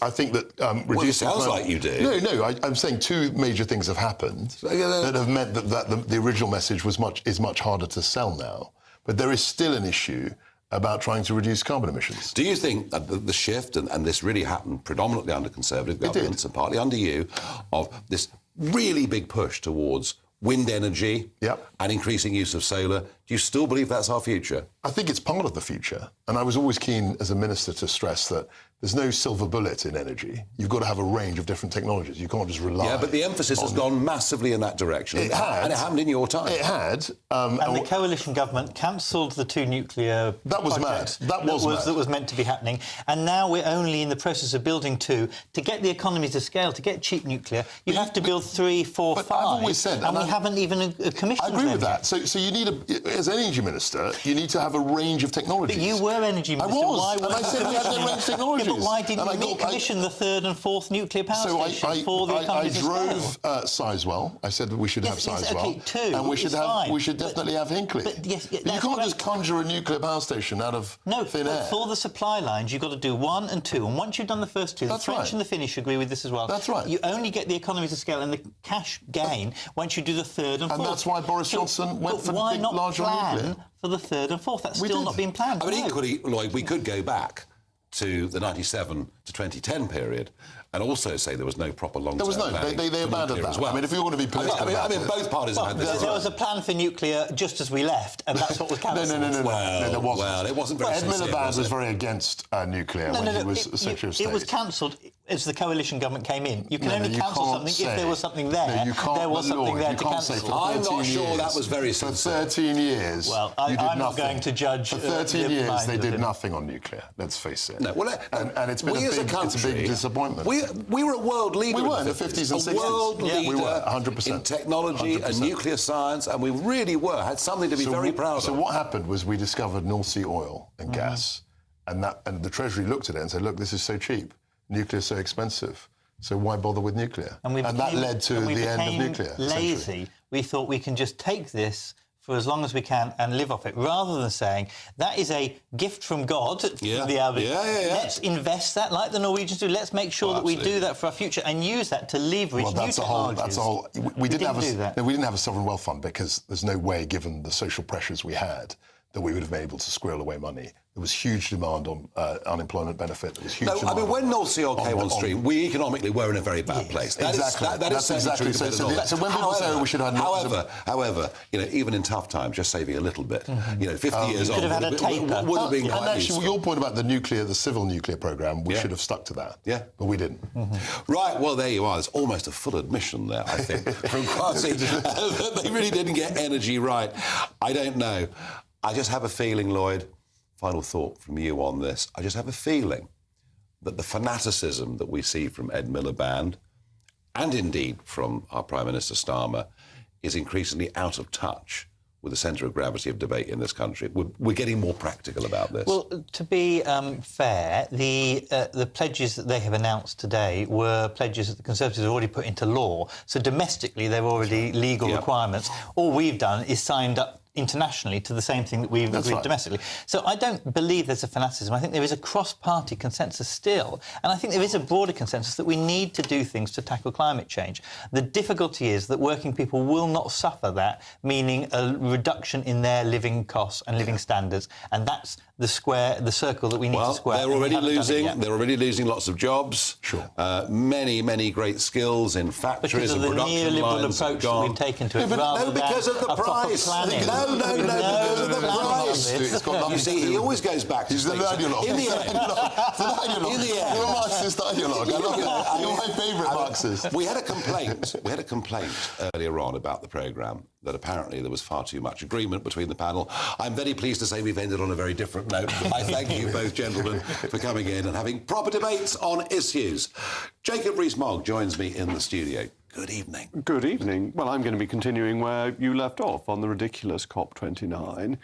S18: reducing...
S12: Well, it sounds like you do.
S18: No, I'm saying two major things have happened that have meant that the original message is much harder to sell now. But there is still an issue about trying to reduce carbon emissions.
S12: Do you think that the shift, and this really happened predominantly under Conservative governments and partly under you, of this really big push towards wind energy and increasing use of solar, do you still believe that's our future?
S18: I think it's part of the future. And I was always keen as a minister to stress that there's no silver bullet in energy. You've got to have a range of different technologies. You can't just rely...
S12: Yeah, but the emphasis has gone massively in that direction.
S18: It had.
S12: And it happened in your time.
S18: It had.
S17: And the coalition government cancelled the two nuclear
S18: That was mad. That
S17: was meant to be happening. And now we're only in the process of building two. To get the economies of scale, to get cheap nuclear, you have to build 3, 4, 5.
S18: I've always said...
S17: And we haven't even commissioned
S18: I agree with
S17: them
S18: that. So you need, as an energy minister, you need to have a range of technologies.
S17: But you were energy minister.
S18: I was. And I said we had no range of technologies.
S17: But why didn't you commission the third and fourth nuclear power stations for the economies of
S18: I drove Sizewell. I said that we should have Sizewell.
S17: Okay, two.
S18: And we should have.
S17: Fine.
S18: We should definitely have Hinkley.
S17: But yes,
S18: but you can't just conjure a nuclear power station out of thin air.
S17: For the supply lines, you've got to do 1 and 2. And once you've done the first two, the French and the Finnish agree with this as well.
S18: That's right.
S17: You only get the economies of scale and the cash gain once you do the third and fourth.
S18: And that's why Boris Johnson went for the big, larger nuclear.
S17: For the third and fourth? That's still not been planned.
S12: I mean, equally, Lloyd, we could go back to the 97 to 2010 period and also say there was no proper long-term
S18: planning. There was no. They abandoned that.
S12: As well.
S18: I mean, if you want to be political
S12: I mean, both parties have had this.
S17: There was a plan for nuclear just as we left, and that's what was cancelled.
S18: No, there wasn't.
S12: Well, it wasn't very sincere.
S18: Ed Miliband was very against nuclear when he was Secretary of State.
S17: It was cancelled as the coalition government came in. You can only cancel something if there was something there.
S18: No, you can't.
S17: There was something there to cancel.
S12: I'm not sure that was very sincere.
S18: For 13 years,
S17: well, I'm not going to judge.
S18: For 13 years, they did nothing on nuclear. Let's face it.
S12: No, well,
S18: and it's been a big disappointment.
S12: We were a world leader.
S18: We were in the 50s and 60s.
S12: A world leader.
S18: We were 100%
S12: in technology
S18: 100%.
S12: and nuclear science, and we really had something to be very proud of.
S18: So what happened was we discovered North Sea oil and gas, and the Treasury looked at it and said, "Look, this is so cheap. Nuclear's so expensive. So why bother with nuclear?" And that led to the end of nuclear.
S17: Lazy. We thought we can just take this for as long as we can and live off it, rather than saying that is a gift from God. Let's invest that like the Norwegians do. Let's make sure that we do that for our future and use that to leverage new technologies.
S18: That's a whole. We didn't have a sovereign wealth fund because there's no way, given the social pressures we had, that we would have been able to squirrel away money. There was huge demand on unemployment benefit. There was huge demand.
S12: I mean, when North Sea oil came on stream, we economically were in a very bad place. That is exactly.
S18: So when people say we should have...
S12: However, even in tough times, just saving a little bit, 50 years on,
S17: would have been quite
S12: useful.
S18: And actually, your point about the civil nuclear programme, we should have stuck to that.
S12: Yeah.
S18: But we didn't.
S12: Right, well, there you are. There's almost a full admission there, I think, from Kwasi. They really didn't get energy right. I don't know. I just have a feeling, Lloyd, final thought from you on this, I just have a feeling that the fanaticism that we see from Ed Miliband, and indeed from our Prime Minister Starmer, is increasingly out of touch with the centre of gravity of debate in this country. We're getting more practical about this.
S17: Well, to be fair, the pledges that they have announced today were pledges that the Conservatives have already put into law. So domestically, they're already legal requirements. All we've done is signed up internationally to the same thing that we've agreed domestically. So I don't believe there's a fanaticism. I think there is a cross-party consensus still, and I think there is a broader consensus that we need to do things to tackle climate change. The difficulty is that working people will not suffer that, meaning a reduction in their living costs and living standards, and that's the circle that we need to square.
S12: They're already losing lots of jobs.
S18: Sure.
S12: Many great skills in factories and production lines.
S17: Because of the neoliberal approach that we've taken to it,
S12: because of the price. No, because of the price. You see, he always goes back to
S18: He's the ideologue.
S12: In the end.
S18: You're a Marxist ideologue. You're my favourite Marxist.
S12: We had a complaint earlier on about the programme that apparently there was far too much agreement between the panel. I'm very pleased to say we've ended on a very different note. I thank you both, gentlemen, for coming in and having proper debates on issues. Jacob Rees-Mogg joins me in the studio. Good evening.
S4: Good evening. Well, I'm going to be continuing where you left off on the ridiculous COP29.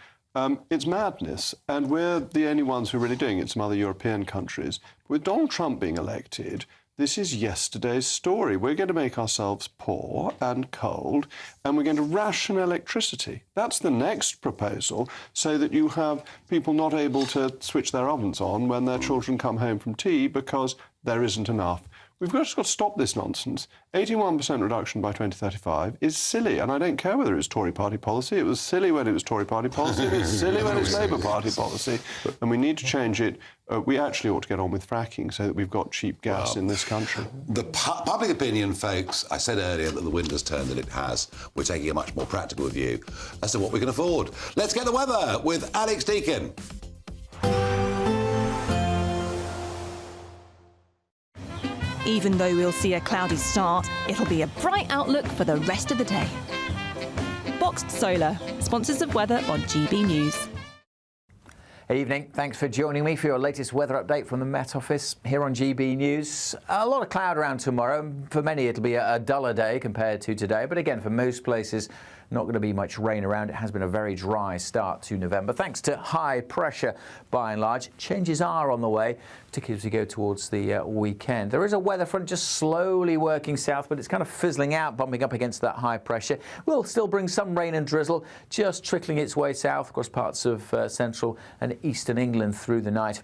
S4: It's madness, and we're the only ones who are really doing it. Some other European countries. With Donald Trump being elected, this is yesterday's story. We're going to make ourselves poor and cold, and we're going to ration electricity. That's the next proposal, so that you have people not able to switch their ovens on when their children come home from tea because there isn't enough. We've just got to stop this nonsense. 81% reduction by 2035 is silly, and I don't care whether it's Tory party policy. It was silly when it was Tory party policy. It was silly when it was Labour party policy, and we need to change it. We actually ought to get on with fracking so that we've got cheap gas in this country.
S12: The public opinion, folks, I said earlier that the wind has turned, that it has. We're taking a much more practical view as to what we can afford. Let's get the weather with Alex Deakin.
S14: Even though we'll see a cloudy start, it'll be a bright outlook for the rest of the day. Boxed Solar, sponsors of weather on GB News.
S3: Evening. Thanks for joining me for your latest weather update from the Met Office here on GB News. A lot of cloud around tomorrow. For many, it'll be a duller day compared to today. But again, for most places, not going to be much rain around. It has been a very dry start to November, thanks to high pressure by and large. Changes are on the way, particularly as we go towards the weekend. There is a weather front just slowly working south, but it's kind of fizzling out, bumping up against that high pressure. Will still bring some rain and drizzle, just trickling its way south across parts of central and eastern England through the night,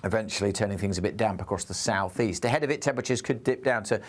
S3: eventually turning things a bit damp across the southeast. Ahead of it, temperatures could dip down to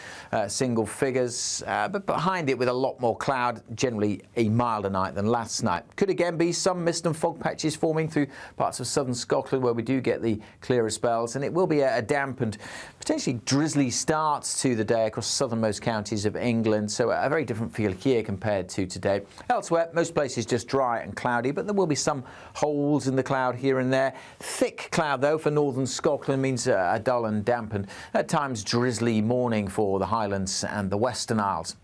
S3: single figures, but behind it with a lot more cloud, generally a milder night than last night. Could again be some mist and fog patches forming through parts of southern Scotland where we do get the clearer spells, and it will be a damp and potentially drizzly start to the day across southernmost counties of England, so a very different feel here compared to today. Elsewhere, most places just dry and cloudy, but there will be some holes in the cloud here and there. Thick cloud, though, for northern Scotland means a dull and damp and at times drizzly morning for the Highlands and the Western Isles.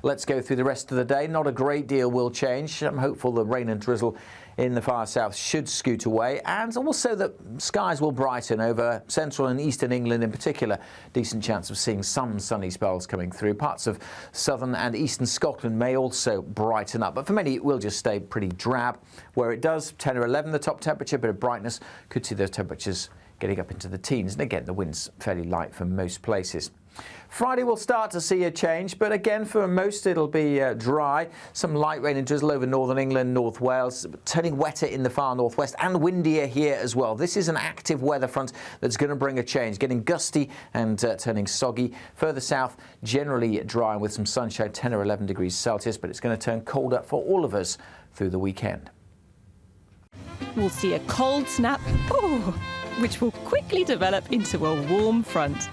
S3: Let's go through the rest of the day. Not a great deal will change. I'm hopeful the rain and drizzle in the far south should scoot away, and also that skies will brighten over central and eastern England in particular. Decent chance of seeing some sunny spells coming through. Parts of southern and eastern Scotland may also brighten up, but for many it will just stay pretty drab. Where it does, 10 or 11 the top temperature, bit of brightness, could see those temperatures getting up into the teens, and again the wind's fairly light for most places. Friday we'll start to see a change, but again for most it'll be dry. Some light rain and drizzle over northern England, North Wales, turning wetter in the far northwest and windier here as well. This is an active weather front that's going to bring a change, getting gusty and turning soggy. Further south, generally dry with some sunshine, 10 or 11 degrees Celsius, but it's going to turn colder for all of us through the weekend.
S14: We'll see a cold snap, which will quickly develop into a warm front.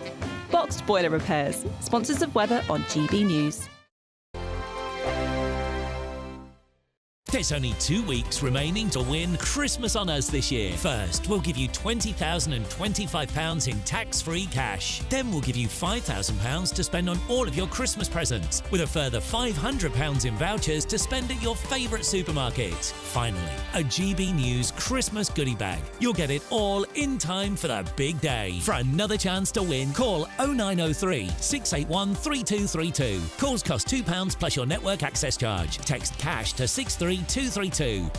S14: Boxed Boiler Repairs, sponsors of weather on GB News.
S16: There's only 2 weeks remaining to win Christmas on us this year. First, we'll give you £20,025 in tax-free cash. Then we'll give you £5,000 to spend on all of your Christmas presents, with a further £500 in vouchers to spend at your favourite supermarket. Finally, a GB News Christmas goodie bag. You'll get it all in time for the big day. For another chance to win, call 0903 681 3232. Calls cost £2 plus your network access charge. Text cash to 63232.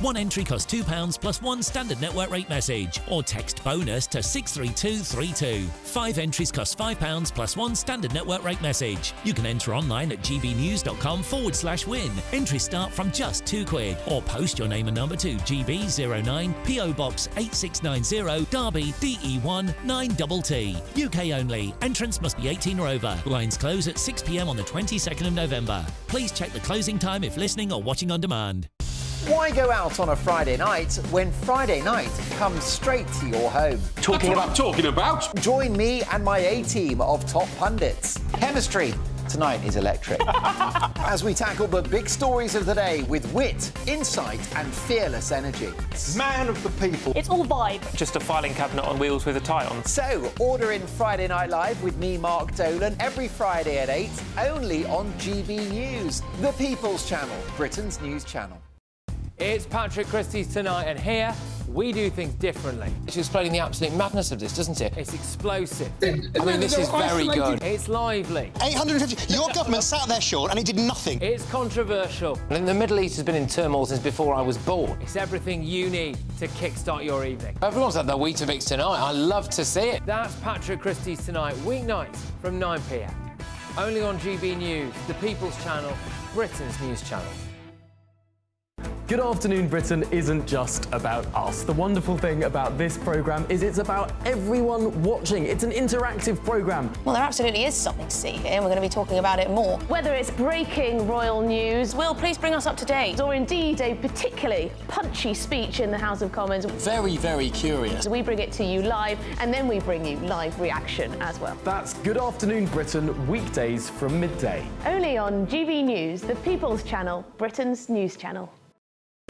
S16: One entry costs £2 plus one standard network rate message, or text bonus to 63232. 5 entries cost £5 plus one standard network rate message. You can enter online at gbnews.com/win. Entries start from just £2, or post your name and number to GB09 PO Box 8690 Derby DE1 9TT. UK only. Entrance must be 18 or over. Lines close at 6 p.m. on the 22nd of November. Please check the closing time if listening or watching on demand.
S19: Why go out on a Friday night when Friday night comes straight to your home?
S20: Talking about?
S19: Join me and my A-team of top pundits. Chemistry tonight is electric. As we tackle the big stories of the day with wit, insight and fearless energy.
S20: Man of the people.
S21: It's all vibe.
S22: Just a filing cabinet on wheels with a tie on.
S19: So, order in Friday Night Live with me, Mark Dolan, every Friday at 8, only on GB News, the People's Channel, Britain's news channel.
S10: It's Patrick Christie's Tonight, and here we do things differently.
S9: It's explaining the absolute madness of this, doesn't it?
S10: It's explosive.
S9: I mean, this is very good.
S10: It's lively.
S5: 850. Your government sat there short and it did nothing.
S10: It's controversial.
S9: And the Middle East has been in turmoil since before I was born.
S10: It's everything you need to kickstart your evening.
S9: Everyone's had their Weetabix tonight. I love to see it.
S10: That's Patrick Christie's Tonight, weeknights from 9 p.m. Only on GB News, the People's Channel, Britain's news channel.
S25: Good Afternoon Britain isn't just about us. The wonderful thing about this programme is it's about everyone watching. It's an interactive programme.
S21: Well, there absolutely is something to see here, and we're going to be talking about it more. Whether it's breaking royal news, Will, please bring us up to date. Or indeed a particularly punchy speech in the House of Commons.
S19: Very, very curious.
S21: We bring it to you live, and then we bring you live reaction as well.
S25: That's Good Afternoon Britain, weekdays from midday.
S21: Only on GB News, the People's Channel, Britain's news channel.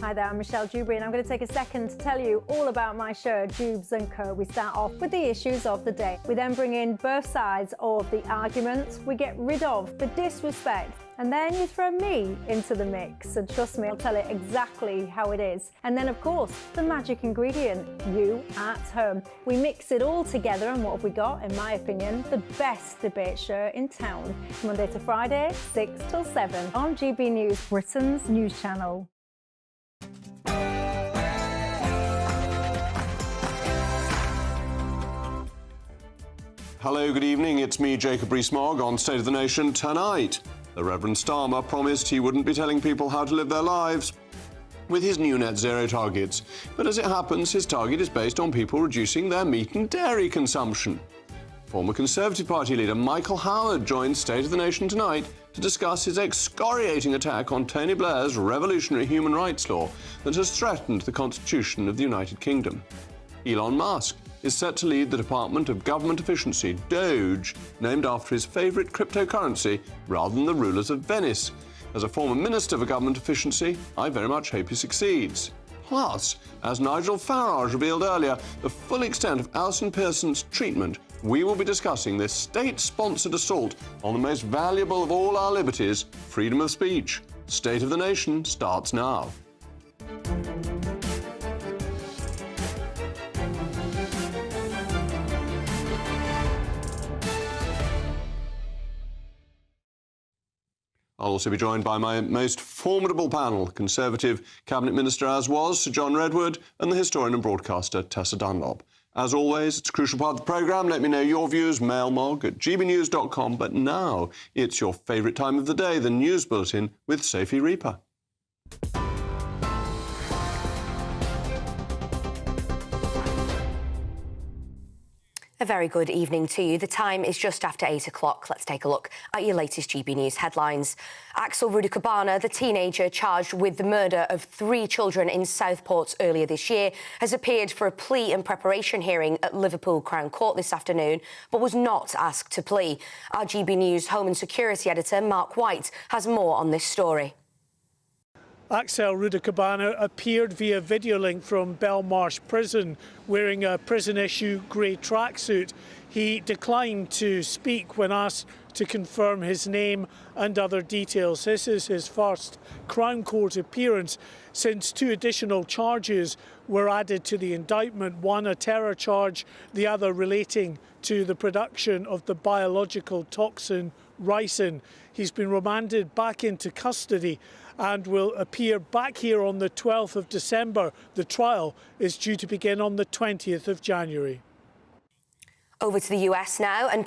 S27: Hi there, I'm Michelle Dewberry and I'm going to take a second to tell you all about my show, Dubes & Co. We start off with the issues of the day. We then bring in both sides of the arguments. We get rid of the disrespect And then you throw me into the mix, and trust me, I'll tell it exactly how it is. And then, of course, the magic ingredient, you at home. We mix it all together, and what have we got? In my opinion, the best debate show in town. Monday to Friday, 6 till 7 on GB News, Britain's news channel.
S4: Hello, good evening. It's me, Jacob Rees-Mogg, on State of the Nation tonight. The Reverend Starmer promised he wouldn't be telling people how to live their lives with his new net zero targets. But as it happens, his target is based on people reducing their meat and dairy consumption. Former Conservative Party leader Michael Howard joins State of the Nation tonight to discuss his excoriating attack on Tony Blair's revolutionary human rights law that has threatened the Constitution of the United Kingdom. Elon Musk is set to lead the Department of Government Efficiency, Doge, named after his favourite cryptocurrency rather than the rulers of Venice. As a former Minister for Government Efficiency, I very much hope he succeeds. Plus, as Nigel Farage revealed earlier, the full extent of Alison Pearson's treatment, we will be discussing this state-sponsored assault on the most valuable of all our liberties, freedom of speech. State of the Nation starts now. I'll also be joined by my most formidable panel, Conservative Cabinet Minister as was, Sir John Redwood, and the historian and broadcaster, Tessa Dunlop. As always, it's a crucial part of the programme. Let me know your views, mailmog@gbnews.com. But now, it's your favourite time of the day, the News Bulletin with Sophie Reaper.
S1: A very good evening to you. The time is just after 8 o'clock. Let's take a look at your latest GB News headlines. Axel Rudikabana, the teenager charged with the murder of 3 children in Southport earlier this year, has appeared for a plea and preparation hearing at Liverpool Crown Court this afternoon, but was not asked to plea. Our GB News Home and Security editor, Mark White, has more on this story.
S2: Axel Rudikabana appeared via video link from Belmarsh Prison wearing a prison-issue grey tracksuit. He declined to speak when asked to confirm his name and other details. This is his first Crown Court appearance since 2 additional charges were added to the indictment, one a terror charge, the other relating to the production of the biological toxin ricin. He's been remanded back into custody and will appear back here on the 12th of December. The trial is due to begin on the 20th of January.
S1: Over to the US now, and